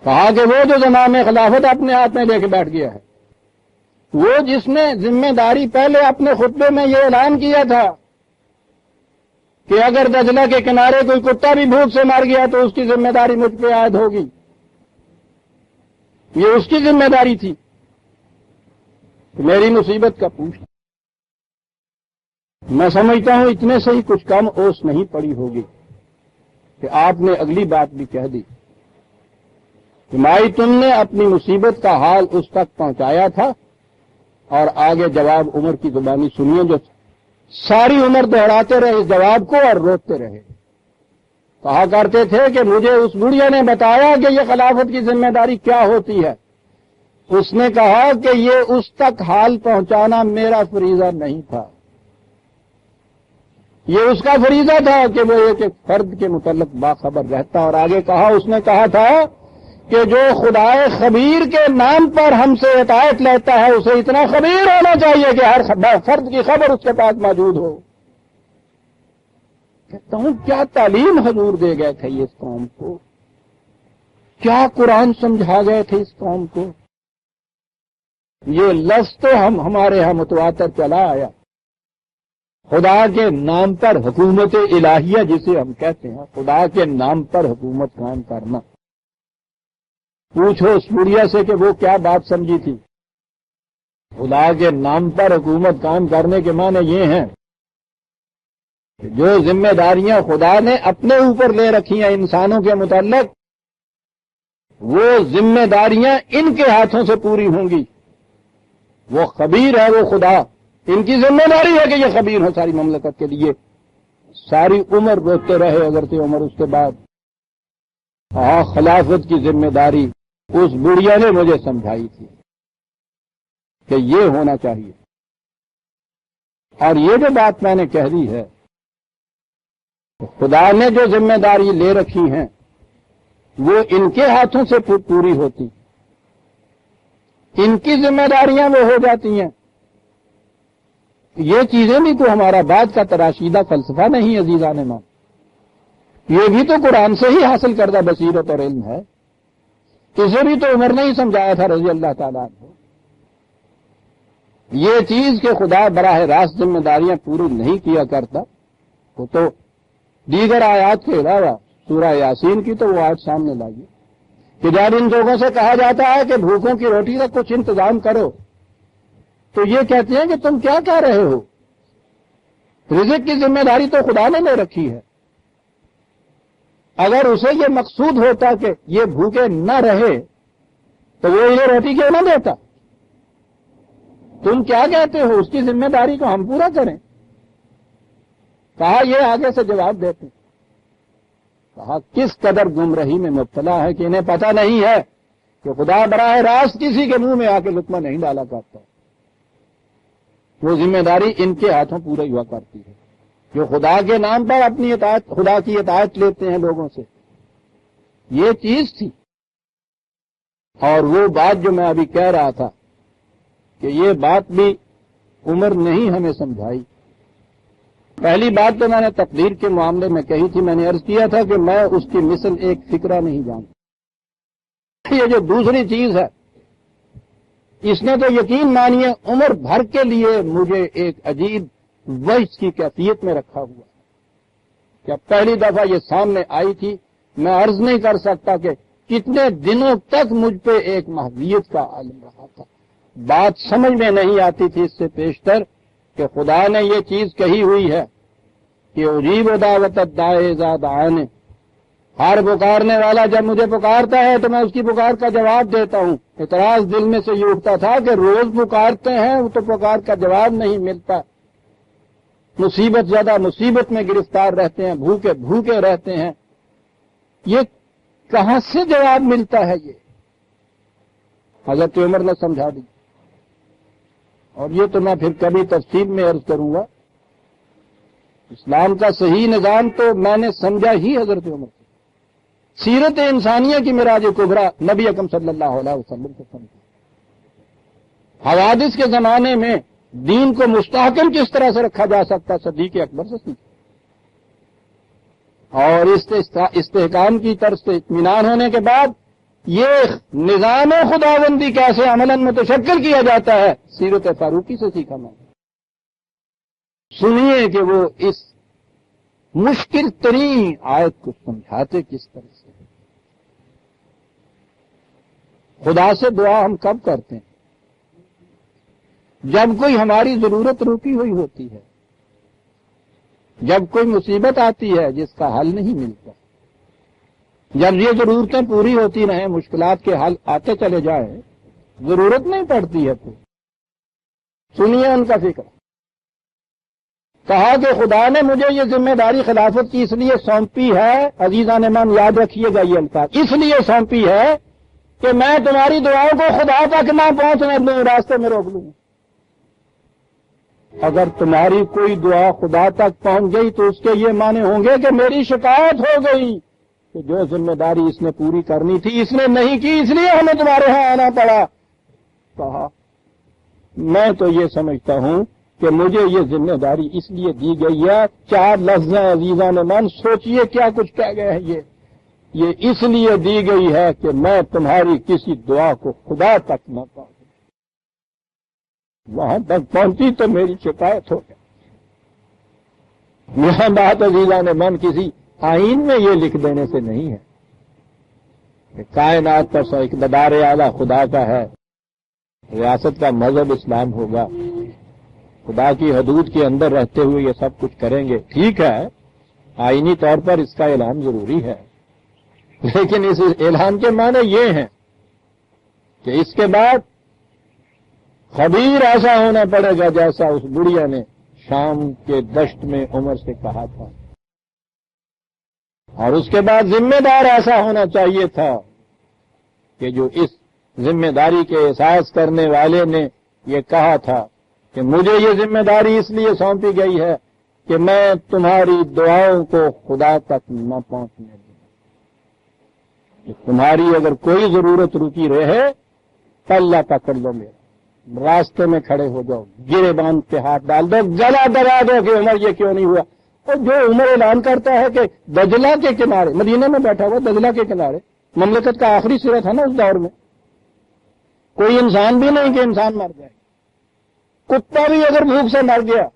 کہا کہ وہ جو زمام خلافت اپنے ہاتھ میں لے کے بیٹھ گیا ہے، وہ جس نے ذمہ داری پہلے اپنے خطبے میں یہ اعلان کیا تھا کہ اگر دجلہ کے کنارے کوئی کتا بھی بھوک سے مر گیا تو اس کی ذمہ داری مجھ پہ عائد ہوگی، یہ اس کی ذمہ داری تھی۔ میری مصیبت کا پوچھ، میں سمجھتا ہوں اتنے سے ہی کچھ کم اوس نہیں پڑی ہوگی کہ آپ نے اگلی بات بھی کہہ دی کہ مائی تم نے اپنی مصیبت کا حال اس تک پہنچایا تھا اور آگے جواب عمر کی زبانی سنیے جو ساری عمر دوہراتے رہے اس جواب کو اور روکتے رہے. کہا کرتے تھے کہ مجھے اس بڑھیا نے بتایا کہ یہ خلافت کی ذمہ داری کیا ہوتی ہے. اس نے کہا کہ یہ اس تک حال پہنچانا میرا فریضہ نہیں تھا، یہ اس کا فریضہ تھا کہ وہ ایک ایک فرد کے متعلق باخبر رہتا. اور آگے کہا، اس نے کہا تھا کہ جو خدائے خبیر کے نام پر ہم سے اطاعت لیتا ہے اسے اتنا خبیر ہونا چاہیے کہ ہر فرد کی خبر اس کے پاس موجود ہو. کہتا ہوں کیا تعلیم حضور دے گئے تھے اس قوم کو، کیا قرآن سمجھا گئے تھے اس قوم کو. یہ لفظ تو ہمارے ہاں متواتر چلا آیا، خدا کے نام پر حکومت الہیہ جسے ہم کہتے ہیں، خدا کے نام پر حکومت قائم کرنا. پوچھو اس بڑھیا سے کہ وہ کیا بات سمجھی تھی. خدا کے نام پر حکومت قائم کرنے کے معنی یہ ہیں کہ جو ذمہ داریاں خدا نے اپنے اوپر لے رکھی ہیں انسانوں کے متعلق، وہ ذمہ داریاں ان کے ہاتھوں سے پوری ہوں گی. وہ خبیر ہے، وہ خدا، ان کی ذمہ داری ہے کہ یہ خبیر ہو ساری مملکت کے لیے. ساری عمر روتے رہے حضرت عمر. اس کے بعد خلافت کی ذمہ داری اس بڑھیا نے مجھے سمجھائی تھی کہ یہ ہونا چاہیے. اور یہ جو بات میں نے کہہ دی ہے، خدا نے جو ذمہ داری لے رکھی ہیں وہ ان کے ہاتھوں سے پوری ہوتی، ان کی ذمہ داریاں وہ ہو جاتی ہیں. یہ چیزیں بھی تو ہمارا بعد کا تراشیدہ فلسفہ نہیں عزیزان مان، یہ بھی تو قرآن سے ہی حاصل کردہ بصیرت اور علم ہے. اسے بھی تو عمر نے ہی سمجھایا تھا رضی اللہ تعالیٰ عنہ. یہ چیز کہ خدا براہ راست ذمہ داریاں پوری نہیں کیا کرتا، وہ تو دیگر آیات کے علاوہ سورہ یاسین کی تو وہ آج سامنے لائیے کہ جب ان لوگوں سے کہا جاتا ہے کہ بھوکوں کی روٹی کا کچھ انتظام کرو، تو یہ کہتے ہیں کہ تم کیا کہہ رہے ہو، رزق کی ذمہ داری تو خدا نے لے رکھی ہے. اگر اسے یہ مقصود ہوتا کہ یہ بھوکے نہ رہے تو وہ انہیں روٹی کیوں نہ دیتا. تم کیا کہتے ہو، اس کی ذمہ داری کو ہم پورا کریں. کہا یہ آگے سے جواب دیتے. کہا کس قدر گمراہی میں مبتلا ہے کہ انہیں پتہ نہیں ہے کہ خدا براہ راست کسی کے منہ میں آ کے لقمہ نہیں ڈالا کرتا. وہ ذمہ داری ان کے ہاتھوں پورا ہوا کرتی ہے جو خدا کے نام پر اپنی اطاعت، خدا کی اطاعت لیتے ہیں لوگوں سے. یہ چیز تھی. اور وہ بات جو میں ابھی کہہ رہا تھا کہ یہ بات بھی عمر نہیں ہمیں سمجھائی. پہلی بات تو میں نے تقدیر کے معاملے میں کہی تھی، میں نے عرض کیا تھا کہ میں اس کی مثل ایک فکرہ نہیں جانتا. یہ جو دوسری چیز ہے، اس نے تو یقین مانیے عمر بھر کے لیے مجھے ایک عجیب وحش کی کیفیت میں رکھا ہوا. کیا پہلی دفعہ یہ سامنے آئی تھی، میں عرض نہیں کر سکتا کہ کتنے دنوں تک مجھ پہ ایک محویت کا عالم رہا تھا. بات سمجھ میں نہیں آتی تھی اس سے پیشتر کہ خدا نے یہ چیز کہی ہوئی ہے کہ اجیب دعوت الداعی اذا دعان. ہر پکارنے والا جب مجھے پکارتا ہے تو میں اس کی پکار کا جواب دیتا ہوں. اعتراض دل میں سے یہ اٹھتا تھا کہ روز پکارتے ہیں تو پکار کا جواب نہیں ملتا، مصیبت زیادہ مصیبت میں گرفتار رہتے ہیں، بھوکے بھوکے رہتے ہیں. یہ کہاں سے جواب ملتا ہے؟ یہ حضرت عمر نے سمجھا دی. اور یہ تو میں پھر کبھی تفصیل میں عرض کروں گا. اسلام کا صحیح نظام تو میں نے سمجھا ہی حضرت عمر سے. سیرت انسانیہ کی معراج کبریٰ نبی اکرم صلی اللہ علیہ وسلم سے سمجھا. حوادث کے زمانے میں دین کو مستحکم کس طرح سے رکھا جا سکتا، صدیق اکبر سے سیکھا. اور استحکام کی طرف سے اطمینان ہونے کے بعد یہ نظام خداوندی کیسے عملاً متشکل کیا جاتا ہے، سیرت فاروقی سے سیکھا میں. سنیے کہ وہ اس مشکل ترین آیت کو سمجھاتے کس طرح سے. خدا سے دعا ہم کب کرتے ہیں؟ جب کوئی ہماری ضرورت رکی ہوئی ہوتی ہے، جب کوئی مصیبت آتی ہے جس کا حل نہیں ملتا، جب یہ ضرورتیں پوری ہوتی رہیں، مشکلات کے حل آتے چلے جائیں، ضرورت نہیں پڑتی ہے تو سنیے ان کا فکر. کہا کہ خدا نے مجھے یہ ذمہ داری خلافت کی اس لیے سونپی ہے، عزیزان من یاد رکھیے گا یہ الفاظ، اس لیے سونپی ہے کہ میں تمہاری دعاؤں کو خدا تک نہ پہنچنے دوں، راستے میں روک لوں. اگر تمہاری کوئی دعا خدا تک پہنچ گئی تو اس کے یہ معنی ہوں گے کہ میری شکایت ہو گئی کہ جو ذمہ داری اس نے پوری کرنی تھی اس نے نہیں کی، اس لیے ہمیں تمہارے ہاں آنا پڑا. کہا میں تو یہ سمجھتا ہوں کہ مجھے یہ ذمہ داری اس لیے دی گئی ہے، 4 لفظ ہیں عزیزان من، سوچئے کیا کچھ کہہ گئے ہیں. یہ اس لیے دی گئی ہے کہ میں تمہاری کسی دعا کو خدا تک نہ پہنچوں. وہاں تک پہنچی تو میری شکایت ہو گئی. یہاں بات عزیزان من کسی آئین میں یہ لکھ دینے سے نہیں ہے کہ کائنات پر اقتدار اعلیٰ خدا کا ہے، ریاست کا مذہب اسلام ہوگا، خدا کی حدود کے اندر رہتے ہوئے یہ سب کچھ کریں گے. ٹھیک ہے، آئینی طور پر اس کا اعلان ضروری ہے، لیکن اس اعلان کے معنی یہ ہیں کہ اس کے بعد خبیر ایسا ہونا پڑے گا جیسا اس بڑھیا نے شام کے دشت میں عمر سے کہا تھا، اور اس کے بعد ذمہ دار ایسا ہونا چاہیے تھا کہ جو اس ذمہ داری کے احساس کرنے والے نے یہ کہا تھا کہ مجھے یہ ذمہ داری اس لیے سونپی گئی ہے کہ میں تمہاری دعاؤں کو خدا تک نہ پہنچنے دوں. تمہاری اگر کوئی ضرورت رکی رہے پلہ پکڑ لو میرا، راستے میں کھڑے ہو جاؤ، گرے باندھ پہ ہاتھ ڈال دو، گلا دبا دو کہ عمر یہ کیوں نہیں ہوا. اور جو عمر اعلان کرتا ہے کہ دجلہ کے کنارے، مدینہ میں بیٹھا ہوا دجلہ کے کنارے، مملکت کا آخری سرا تھا نا اس دور میں، کوئی انسان بھی نہیں کہ انسان مر جائے، کتا بھی اگر بھوک سے مر گیا.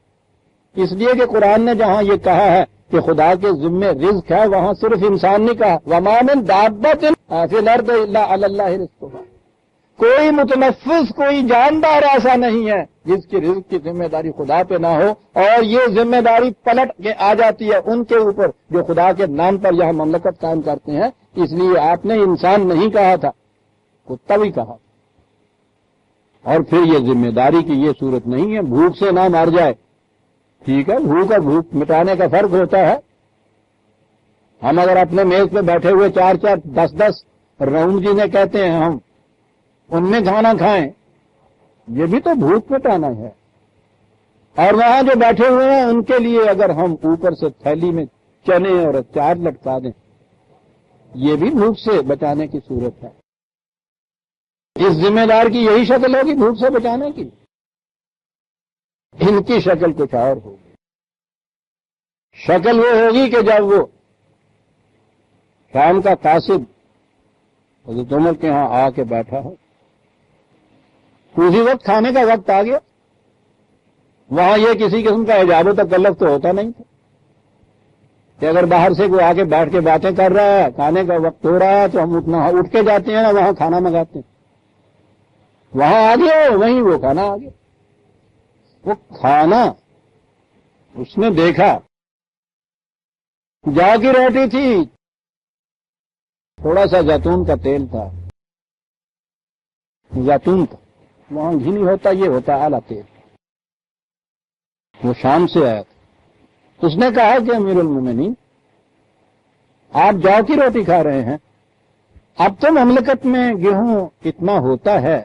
اس لیے کہ قرآن نے جہاں یہ کہا ہے کہ خدا کے ذمے رزق ہے، وہاں صرف انسان نہیں کہا، وَمَا مِن دَابَّةٍ فِي الْأَرْضِ إِلَّا عَلَى اللَّهِ رِزْقُهَا. کوئی متنفس، کوئی جاندار ایسا نہیں ہے جس کی رزق کی ذمہ داری خدا پہ نہ ہو، اور یہ ذمہ داری پلٹ کے آ جاتی ہے ان کے اوپر جو خدا کے نام پر یہاں مملکت قائم کرتے ہیں. اس لیے آپ نے انسان نہیں کہا تھا، کتا بھی کہا. اور پھر یہ ذمہ داری کی یہ صورت نہیں ہے بھوک سے نہ مر جائے. ٹھیک ہے، بھوک اور بھوک مٹانے کا فرق ہوتا ہے. ہم اگر اپنے میز پہ بیٹھے ہوئے 4 10 راؤنڈ جنہیں کہتے ہیں ہم ان میں کھانا کھائیں، یہ بھی تو بھوک مٹانا ہے. اور وہاں جو بیٹھے ہوئے ہیں ان کے لیے اگر ہم اوپر سے تھیلی میں چنے اور اچار لٹکا دیں، یہ بھی بھوک سے بچانے کی صورت ہے. اس ذمہ دار کی یہی شکل ہوگی بھوک سے بچانے کی، ان کی شکل کچھ اور ہوگی. شکل وہ ہوگی کہ جب وہ شام کا قاصد حضرت عمر کے ہاں آ کے بیٹھا ہو، اسی وقت کھانے کا وقت آ گیا. وہاں یہ کسی قسم کا اجاب و تکلف تو ہوتا نہیں تھا کہ اگر باہر سے کوئی آ کے بیٹھ کے باتیں کر رہا ہے، کھانے کا وقت ہو رہا ہے تو ہم اٹھ کے جاتے ہیں نا وہاں کھانا منگاتے ہیں. وہاں آ گیا، وہیں وہ کھانا آ گیا. وہ کھانا اس نے دیکھا، جا کی روٹی تھی، تھوڑا سا زیتون کا تیل تھا، زیتون کا، وہاں گھی نہیں ہوتا، یہ ہوتا اعلیٰ تیل. وہ شام سے آیا تھا. اس نے کہا کہ امیر المومنین آپ جاؤ کی روٹی کھا رہے ہیں، اب تو مملکت میں گیہوں اتنا ہوتا ہے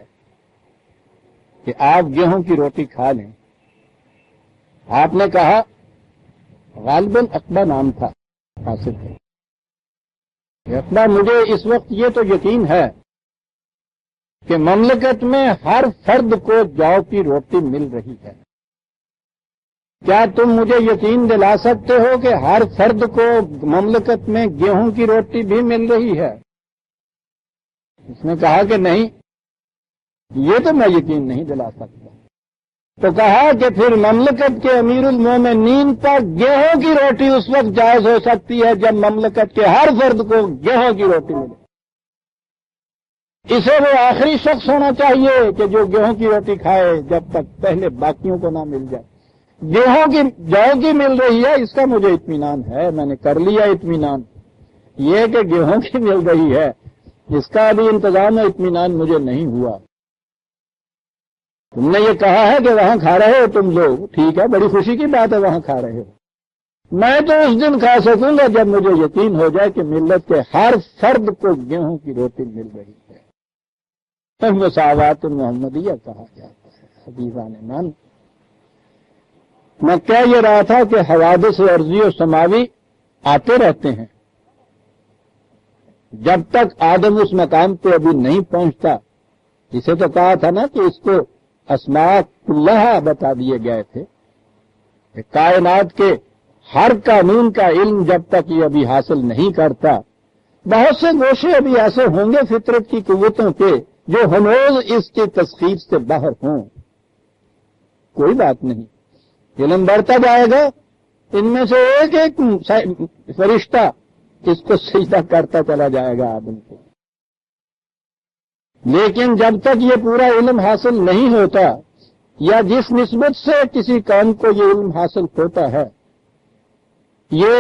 کہ آپ گیہوں کی روٹی کھا لیں. آپ نے کہا، غالباً اقبا نام تھا حاصل ہے، اقبا مجھے اس وقت یہ تو یقین ہے کہ مملکت میں ہر فرد کو جو کی روٹی مل رہی ہے. کیا تم مجھے یقین دلا سکتے ہو کہ ہر فرد کو مملکت میں گیہوں کی روٹی بھی مل رہی ہے؟ اس نے کہا کہ نہیں، یہ تو میں یقین نہیں دلا سکتا. تو کہا کہ پھر مملکت کے امیر المومنین پر گیہوں کی روٹی اس وقت جائز ہو سکتی ہے جب مملکت کے ہر فرد کو گیہوں کی روٹی ملے. اسے وہ آخری شخص ہونا چاہیے کہ جو گیہوں کی روٹی کھائے جب تک پہلے باقیوں کو نہ مل جائے. گیہوں کی جو کی مل رہی ہے اس کا مجھے اطمینان ہے، میں نے کر لیا اطمینان. یہ کہ گیہوں کی مل رہی ہے اس کا ابھی انتظام اطمینان مجھے نہیں ہوا. تم نے یہ کہا ہے کہ وہاں کھا رہے ہو تم لوگ، ٹھیک ہے، بڑی خوشی کی بات ہے وہاں کھا رہے ہو، میں تو اس دن کھا سکوں گا جب مجھے یقین ہو جائے کہ ملت کے ہر فرد کو گیہوں کی روٹی مل رہی ہے۔ تو مساوات محمدیہ کہا جاتا ہے۔ حبیبان من، میں کہہ یہ رہا تھا کہ حوادث ارضی و سماوی آتے رہتے ہیں، جب تک آدم اس مقام پہ ابھی نہیں پہنچتا، جسے تو کہا تھا نا کہ اس کو اسماء کلھا بتا دیے گئے تھے، کہ کائنات کے ہر قانون کا علم جب تک یہ ابھی حاصل نہیں کرتا، بہت سے گوشے ابھی ایسے ہوں گے فطرت کی قوتوں کے جو ہنوز اس کی تسخیر سے باہر ہوں، کوئی بات نہیں، علم بڑھتا جائے گا، ان میں سے ایک ایک فرشتہ اس کو سجدہ کرتا چلا جائے گا آدم کو۔ لیکن جب تک یہ پورا علم حاصل نہیں ہوتا، یا جس نسبت سے کسی قوم کو یہ علم حاصل ہوتا ہے، یہ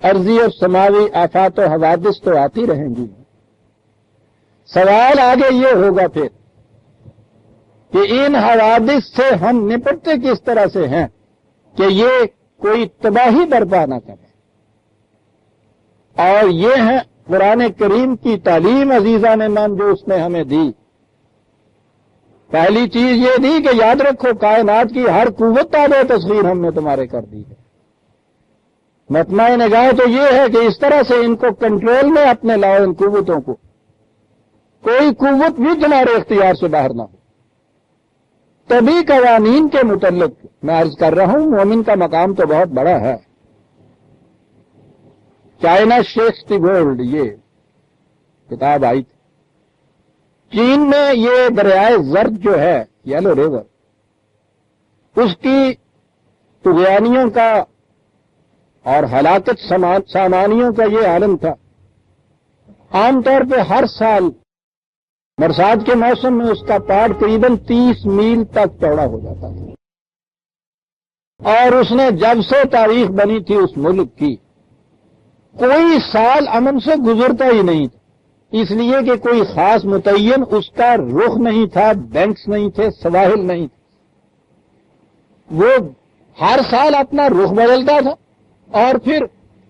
ارضی اور سماوی آفات و حوادث تو آتی رہیں گی۔ سوال آگے یہ ہوگا پھر کہ ان حوادث سے ہم نپٹتے کس طرح سے ہیں کہ یہ کوئی تباہی برپا نہ کرے، اور یہ ہے قرآن کریم کی تعلیم عزیزان من جو اس نے ہمیں دی۔ پہلی چیز یہ دی کہ یاد رکھو کائنات کی ہر قوت تابع تصغیر ہم نے تمہارے کر دی ہے۔ مطمع نگاہ تو یہ ہے کہ اس طرح سے ان کو کنٹرول میں اپنے لاؤ، ان قوتوں کو، کوئی قوت بھی تمہارے اختیار سے باہر نہ ہو۔ تبھی قوانین کے متعلق میں عرض کر رہا ہوں، مومن کا مقام تو بہت بڑا ہے۔ چائنا شیکس دی ورلڈ، یہ کتاب آئی تھی۔ چین میں یہ دریائے زرد جو ہے، یلو ریور، اس کی طغیانیوں کا اور ہلاکت سامانیوں کا یہ عالم تھا۔ عام طور پہ ہر سال برسات کے موسم میں اس کا پہاڑ قریباً 30 میل تک چوڑا ہو جاتا تھا، اور اس نے جب سے تاریخ بنی تھی اس ملک کی، کوئی سال امن سے گزرتا ہی نہیں تھا، اس لیے کہ کوئی خاص متعین اس کا رخ نہیں تھا، بینکس نہیں تھے، سواحل نہیں تھے۔ وہ ہر سال اپنا رخ بدلتا تھا، اور پھر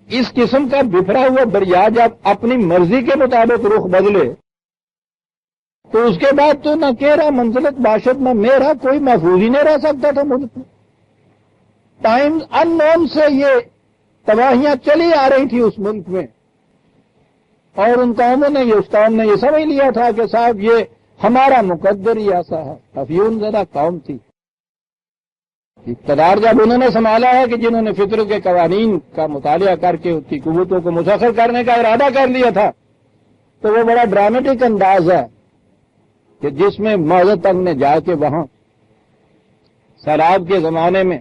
اس قسم کا بکھرا ہوا دریا جب اپنی مرضی کے مطابق رخ بدلے تو اس کے بعد تو نہ کیرا منزلت باشد نہ میرا کوئی محفوظ ہی نہیں رہ سکتا تھا ملک میں۔ ٹائم ان نون سے یہ تباہیاں چلی آ رہی تھی اس ملک میں، اور ان قوموں نے، اس قوم نے یہ سمجھ لیا تھا کہ صاحب یہ ہمارا مقدر ہی ایسا ہے۔ افیون زدہ قوم تھی۔ اقتدار جب انہوں نے سنبھالا ہے کہ جنہوں نے فطر کے قوانین کا مطالعہ کر کے اس کی قوتوں کو مسخر کرنے کا ارادہ کر لیا تھا، تو وہ بڑا ڈرامٹک انداز ہے کہ جس میں موضوع تنگ نے جا کے وہاں سیلاب کے زمانے میں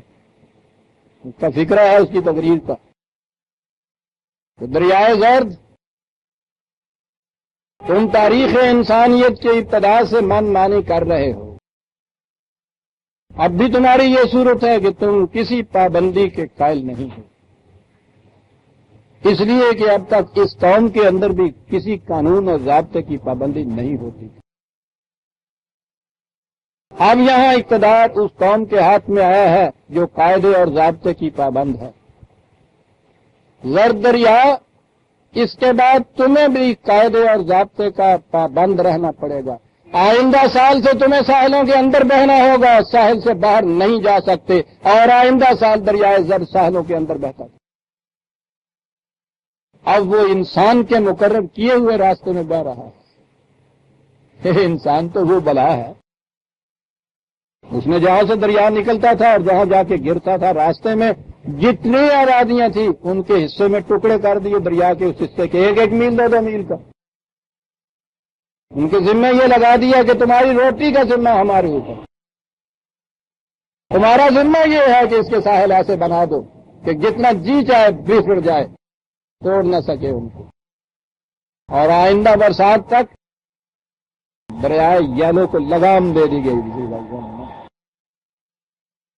اس کا فکرہ ہے، اس کی تقریر کا، تو دریائے زرد تم تاریخ انسانیت کے ابتدا سے من مانی کر رہے ہو، اب بھی تمہاری یہ صورت ہے کہ تم کسی پابندی کے قائل نہیں ہو، اس لیے کہ اب تک اس قوم کے اندر بھی کسی قانون اور ضابطے کی پابندی نہیں ہوتی۔ اب یہاں اقتدار اس قوم کے ہاتھ میں آیا ہے جو قاعدے اور ضابطے کی پابند ہے۔ زرد دریا، اس کے بعد تمہیں بھی قاعدے اور ضابطے کا پابند رہنا پڑے گا۔ آئندہ سال سے تمہیں ساحلوں کے اندر بہنا ہوگا، ساحل سے باہر نہیں جا سکتے، اور آئندہ سال دریائے زرد ساحلوں کے اندر بہتا تھا۔ اب وہ انسان کے مقرر کیے ہوئے راستے میں بہ رہا ہے۔ انسان تو وہ بلا ہے، اس نے جہاں سے دریا نکلتا تھا اور جہاں جا کے گرتا تھا، راستے میں جتنی آبادیاں تھیں ان کے حصے میں ٹکڑے کر دیے دریا کے اس حصے کے، 1-1 میل 2-2 میل کا۔ ان کے ذمہ یہ لگا دیا کہ تمہاری روٹی کا ذمہ ہمارے اوپر، تمہارا ذمہ یہ ہے کہ اس کے ساحل ایسے بنا دو کہ جتنا جی چاہے بکھر جائے، توڑ نہ سکے ان کو، اور آئندہ برسات تک دریائے یلو کو لگام دے دی گئی۔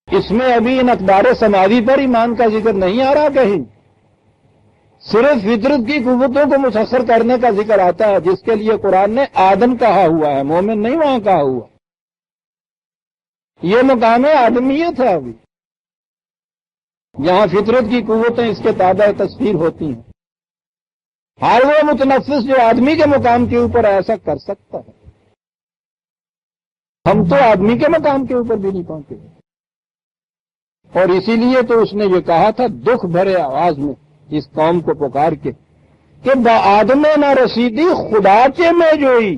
اس میں ابھی ان اقدار سماوی پر ایمان کا ذکر نہیں آ رہا، کہیں صرف فطرت کی قوتوں کو مسخر کرنے کا ذکر آتا ہے، جس کے لیے قرآن نے آدم کہا ہوا ہے، مومن نہیں وہاں کہا ہوا۔ یہ مقام آدمیت ہے ابھی، جہاں فطرت کی قوتیں اس کے تابع تصویر ہوتی ہیں۔ ہر وہ متنفس جو آدمی کے مقام کے اوپر ایسا کر سکتا ہے، ہم تو آدمی کے مقام کے اوپر بھی نہیں پہنچے، اور اسی لیے تو اس نے یہ کہا تھا دکھ بھرے آواز میں اس قوم کو پکار کے کہ با آدم نہ رسیدی خدا کے میں جوئی،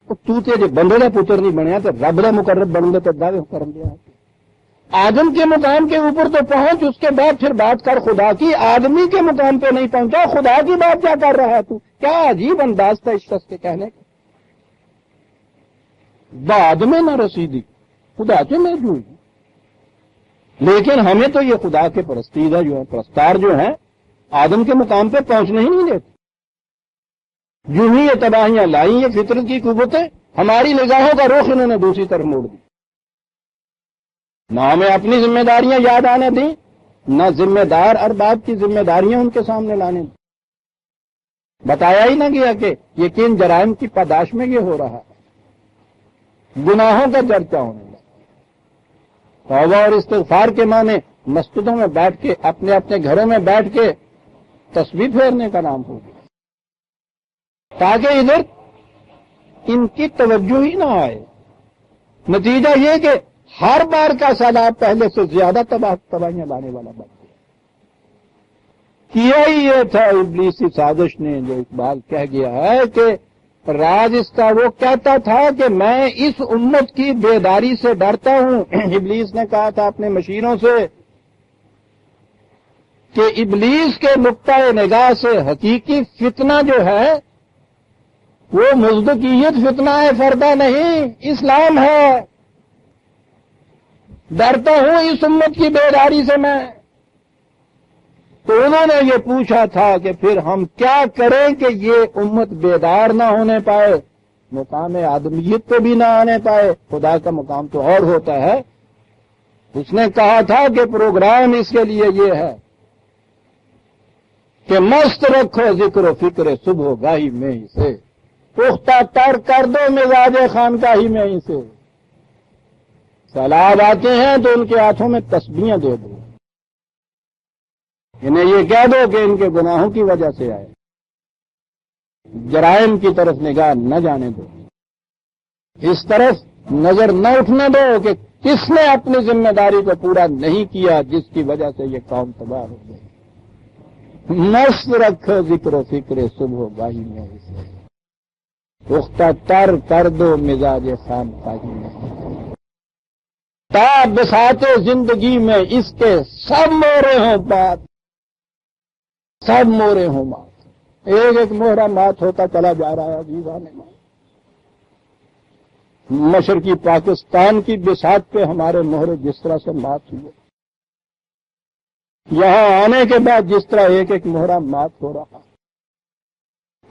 تو تے بندے کا پتر نہیں بنیا تو رب کا مقرب بننے تو دعوے کر دیا۔ آدم کے مقام کے اوپر تو پہنچ، اس کے بعد پھر بات کر خدا کی۔ آدمی کے مقام پہ نہیں پہنچا، خدا کی بات کیا کر رہا ہے تو؟ کیا عجیب انداز تھا اس شخص کے کہنے کا۔ بعد میں نہ رسیدی خدا کے میں جو، لیکن ہمیں تو یہ خدا کے پرستیدہ جو ہے، پرستار جو ہیں، آدم کے مقام پہ پہنچنے ہی نہیں دیتے۔ جو ہی یہ تباہیاں لائیں، یہ فطرت کی قوتیں، ہماری نگاہوں کا رخ انہوں نے دوسری طرف موڑ دی۔ نہ ہمیں اپنی ذمہ داریاں یاد آنے دیں، نہ ذمہ دار ارباب کی ذمہ داریاں ان کے سامنے لانے دیں۔ بتایا ہی نہ گیا کہ یہ کن جرائم کی پاداش میں یہ ہو رہا ہے، گناہوں کا چرچا ہونے لگا۔ توبہ اور استغفار کے معنی مسجدوں میں بیٹھ کے، اپنے اپنے گھروں میں بیٹھ کے تسبیح پھیرنے کا نام ہو گیا، تاکہ ادھر ان کی توجہ ہی نہ آئے۔ نتیجہ یہ کہ ہر بار کا سیلاب پہلے سے زیادہ تباہیاں لانے والا بن گیا۔ کیا ہی یہ تھا ابلیسی سازش نے، جو اقبال کہہ گیا ہے کہ راز اس کا وہ کہتا تھا کہ میں اس امت کی بیداری سے ڈرتا ہوں۔ ابلیس نے کہا تھا اپنے مشیروں سے کہ ابلیس کے نقطۂ نگاہ سے حقیقی فتنہ جو ہے وہ مزدقیت فتنہ ہے، فردہ نہیں، اسلام ہے۔ ڈرتا ہوں اس امت کی بیداری سے میں۔ تو انہوں نے یہ پوچھا تھا کہ پھر ہم کیا کریں کہ یہ امت بیدار نہ ہونے پائے، مقام آدمیت پہ بھی نہ آنے پائے، خدا کا مقام تو اور ہوتا ہے۔ اس نے کہا تھا کہ پروگرام اس کے لیے یہ ہے کہ مست رکھو ذکر و فکر صبح گاہی میں ہی سے، پختہ تر کر دو مزاج خانقاہی میں ہی سے۔ سیلاب آتے ہیں تو ان کے ہاتھوں میں تسبیحیں دے دو، انہیں یہ کہہ دو کہ ان کے گناہوں کی وجہ سے آئے، جرائم کی طرف نگاہ نہ جانے دو، اس طرف نظر نہ اٹھنے دو کہ کس نے اپنی ذمہ داری کو پورا نہیں کیا جس کی وجہ سے یہ قوم تباہ ہو گئی۔ مست رکھو ذکر و فکر صبح گاہی میں اسے، پختہ تر کر دو مزاج خانقاہی میں، تا بساط زندگی میں اس کے سب مورے ہوں بات، سب مورے ہوں مات۔ ایک ایک مہرہ مات ہوتا چلا جا رہا ہے عزیزان مات۔ مشرقی پاکستان کی بساط پہ ہمارے مہرے جس طرح سے مات ہوئے، یہاں آنے کے بعد جس طرح ایک ایک مہرہ مات ہو رہا،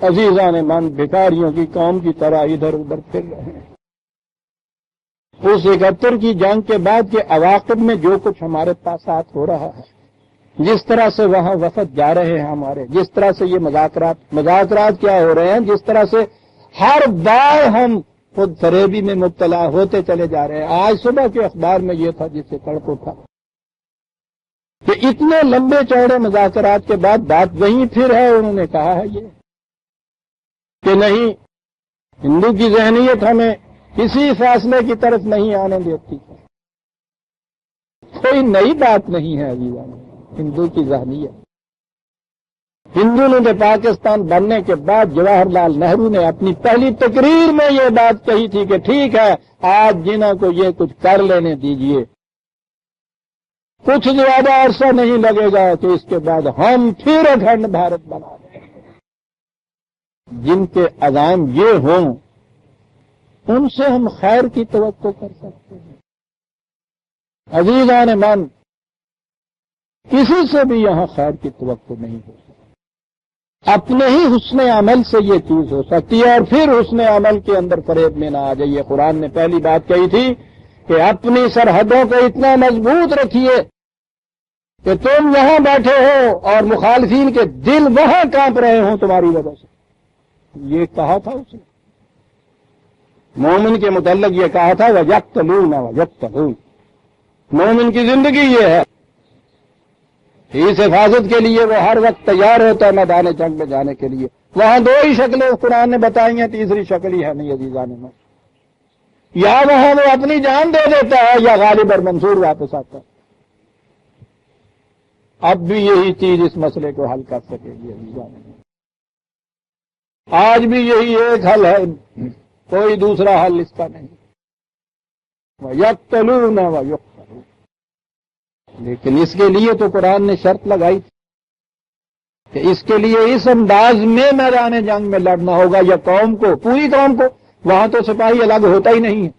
عزیزان من بھکاریوں کی قوم کی طرح ادھر ادھر پھر رہے ہیں۔ اس 71 کی جنگ کے بعد کے عواقب میں جو کچھ ہمارے پاس ہو رہا ہے، جس طرح سے وہاں وفد جا رہے ہیں ہمارے، جس طرح سے یہ مذاکرات کیا ہو رہے ہیں، جس طرح سے ہر بار ہم خود فریبی میں مبتلا ہوتے چلے جا رہے ہیں۔ آج صبح کے اخبار میں یہ تھا جس سے کڑک اٹھا کہ اتنے لمبے چوڑے مذاکرات کے بعد بات وہیں پھر ہے۔ انہوں نے کہا ہے یہ کہ نہیں، ہندو کی ذہنیت ہمیں کسی فاصلے کی طرف نہیں آنے دیتی، کوئی نئی بات نہیں ہے عزیزان۔ ہندو کی ذہنیت، ہندو نے پاکستان بننے کے بعد جواہر لال نہرو نے اپنی پہلی تقریر میں یہ بات کہی تھی کہ ٹھیک ہے، آج جنہوں کو یہ کچھ کر لینے دیجئے، کچھ زیادہ عرصہ نہیں لگے گا کہ اس کے بعد ہم پھر اکھنڈ بھارت بنا دیں۔ جن کے عزائم یہ ہوں ان سے ہم خیر کی توقع کر سکتے ہیں۔ عزیزان من، کسی سے بھی یہاں خیر کی توقع نہیں ہو سکتی، اپنے ہی حسن عمل سے یہ چیز ہو سکتی ہے، اور پھر حسن عمل کے اندر فریب میں نہ آ جائیے۔ قرآن نے پہلی بات کہی تھی کہ اپنی سرحدوں کو اتنا مضبوط رکھیے کہ تم یہاں بیٹھے ہو اور مخالفین کے دل وہاں کانپ رہے ہوں تمہاری وجہ سے، یہ کہا تھا اس نے۔ مومن کے متعلق یہ کہا تھا وَيَقْتَلُونَ وَيَقْتَلُونَ، مومن کی زندگی یہ ہے، اس حفاظت کے لیے وہ ہر وقت تیار ہوتا ہے میدان جنگ میں جانے کے لیے۔ وہاں دو ہی شکلیں قرآن نے بتائی ہیں، تیسری شکل ہی ہے نہیں عزیزان میں، یا وہاں وہ اپنی جان دے دیتا ہے یا غالب اور منصور واپس آتا ہے۔ اب بھی یہی چیز اس مسئلے کو حل کر سکے گی عزیزان میں، آج بھی یہی ایک حل ہے، کوئی دوسرا حل اس کا نہیں۔ وَيَقْتَلُونَ وَيُقْتَلُونَ، لیکن اس کے لیے تو قرآن نے شرط لگائی تھی کہ اس کے لیے اس انداز میں میدان جنگ میں لڑنا ہوگا، یا قوم کو، پوری قوم کو، وہاں تو سپاہی الگ ہوتا ہی نہیں ہے،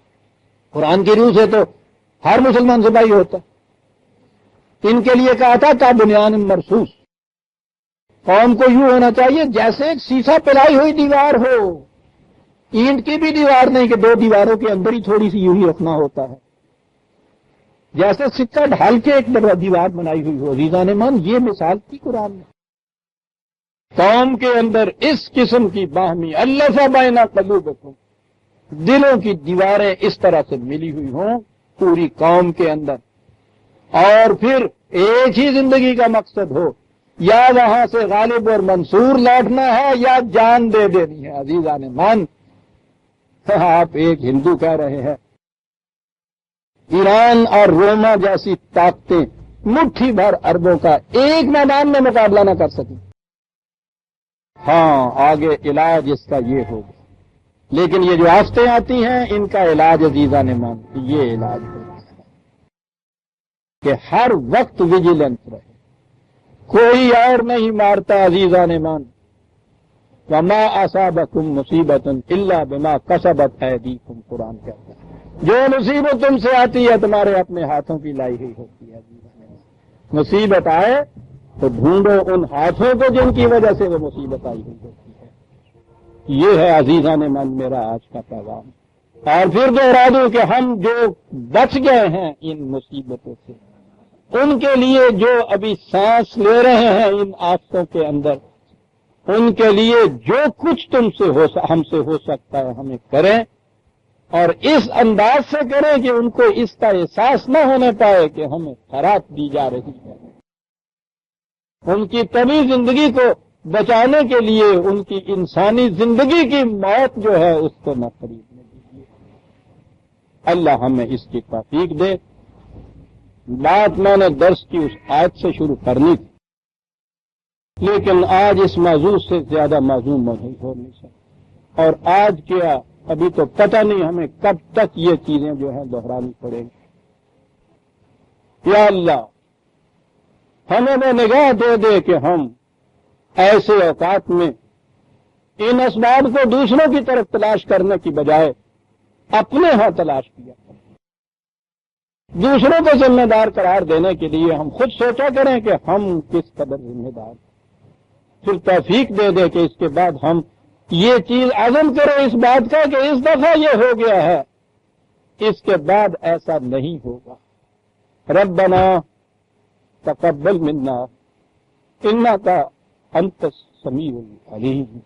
قرآن کی روح سے تو ہر مسلمان سپاہی ہوتا ہے۔ ان کے لیے کہا تھا کا بنیان مرصوص، قوم کو یوں ہونا چاہیے جیسے ایک سیسا پلائی ہوئی دیوار ہو، اینٹ کی بھی دیوار نہیں کہ دو دیواروں کے اندر ہی تھوڑی سی یوں ہی رکھنا ہوتا ہے، جیسے سکہ ڈھال کے ایک دیوار بنائی ہوئی ہو۔ عزیزان من، یہ مثال تھی قرآن میں، قوم کے اندر اس قسم کی باہمی الف بین قلوبکم، دلوں کی دیواریں اس طرح سے ملی ہوئی ہوں پوری قوم کے اندر، اور پھر ایک ہی زندگی کا مقصد ہو، یا وہاں سے غالب اور منصور لوٹنا ہے یا جان دے دینی ہے۔ عزیزان من، آپ ایک ہندو کہہ رہے ہیں ایران اور روما جیسی طاقتیں مٹھی بھر اربوں کا ایک میدان میں مقابلہ نہ کر سکیں، ہاں آگے علاج اس کا یہ ہوگا، لیکن یہ جو آفتیں آتی ہیں ان کا علاج عزیزان من یہ علاج ہے کہ ہر وقت ویجیلنٹ رہے، کوئی اور نہیں مارتا عزیزان من۔ وما اصابکم مصیبۃ الا بما کسبت ایدیکم، قرآن کہتا ہے جو مصیبت تم سے آتی ہے تمہارے اپنے ہاتھوں کی لائی ہوئی ہوتی ہے۔ مصیبت آئے تو ڈھونڈو ان ہاتھوں کو جن کی وجہ سے وہ مصیبت آئی ہوئی ہوتی ہے۔ یہ ہے عزیزان من میرا آج کا پیغام، اور پھر دوہرا دوں کہ ہم جو بچ گئے ہیں ان مصیبتوں سے، ان کے لیے جو ابھی سانس لے رہے ہیں ان آفتوں کے اندر، ان کے لیے جو کچھ ہم سے ہو سکتا ہے ہمیں کریں، اور اس انداز سے کریں کہ ان کو اس کا احساس نہ ہونے پائے کہ ہمیں خراب دی جا رہی ہے۔ ان کی طبی زندگی کو بچانے کے لیے ان کی انسانی زندگی کی موت جو ہے اس کو نہ خریدنے دیجیے۔ اللہ ہمیں اس کی توفیق دے۔ بات میں نے درس کی اس آیت سے شروع کرنی تھی، لیکن آج اس موضوع سے زیادہ موضوع نہیں ہو نہیں سکتا، اور آج کیا ابھی تو پتہ نہیں ہمیں کب تک یہ چیزیں جو ہیں دہرانی پڑیں گی۔ یا اللہ ہمیں وہ نگاہ دے دے کہ ہم ایسے اوقات میں ان اسباب کو دوسروں کی طرف تلاش کرنے کی بجائے اپنے ہاں تلاش کیا کریں، دوسروں کو ذمہ دار قرار دینے کے لیے ہم خود سوچا کریں کہ ہم کس قدر ذمہ دار ہیں، پھر توفیق دے دے کہ اس کے بعد ہم یہ چیز عزم کریں اس بات کا کہ اس دفعہ یہ ہو گیا ہے، اس کے بعد ایسا نہیں ہوگا۔ ربنا تقبل منا انک انت السمیع العلیم۔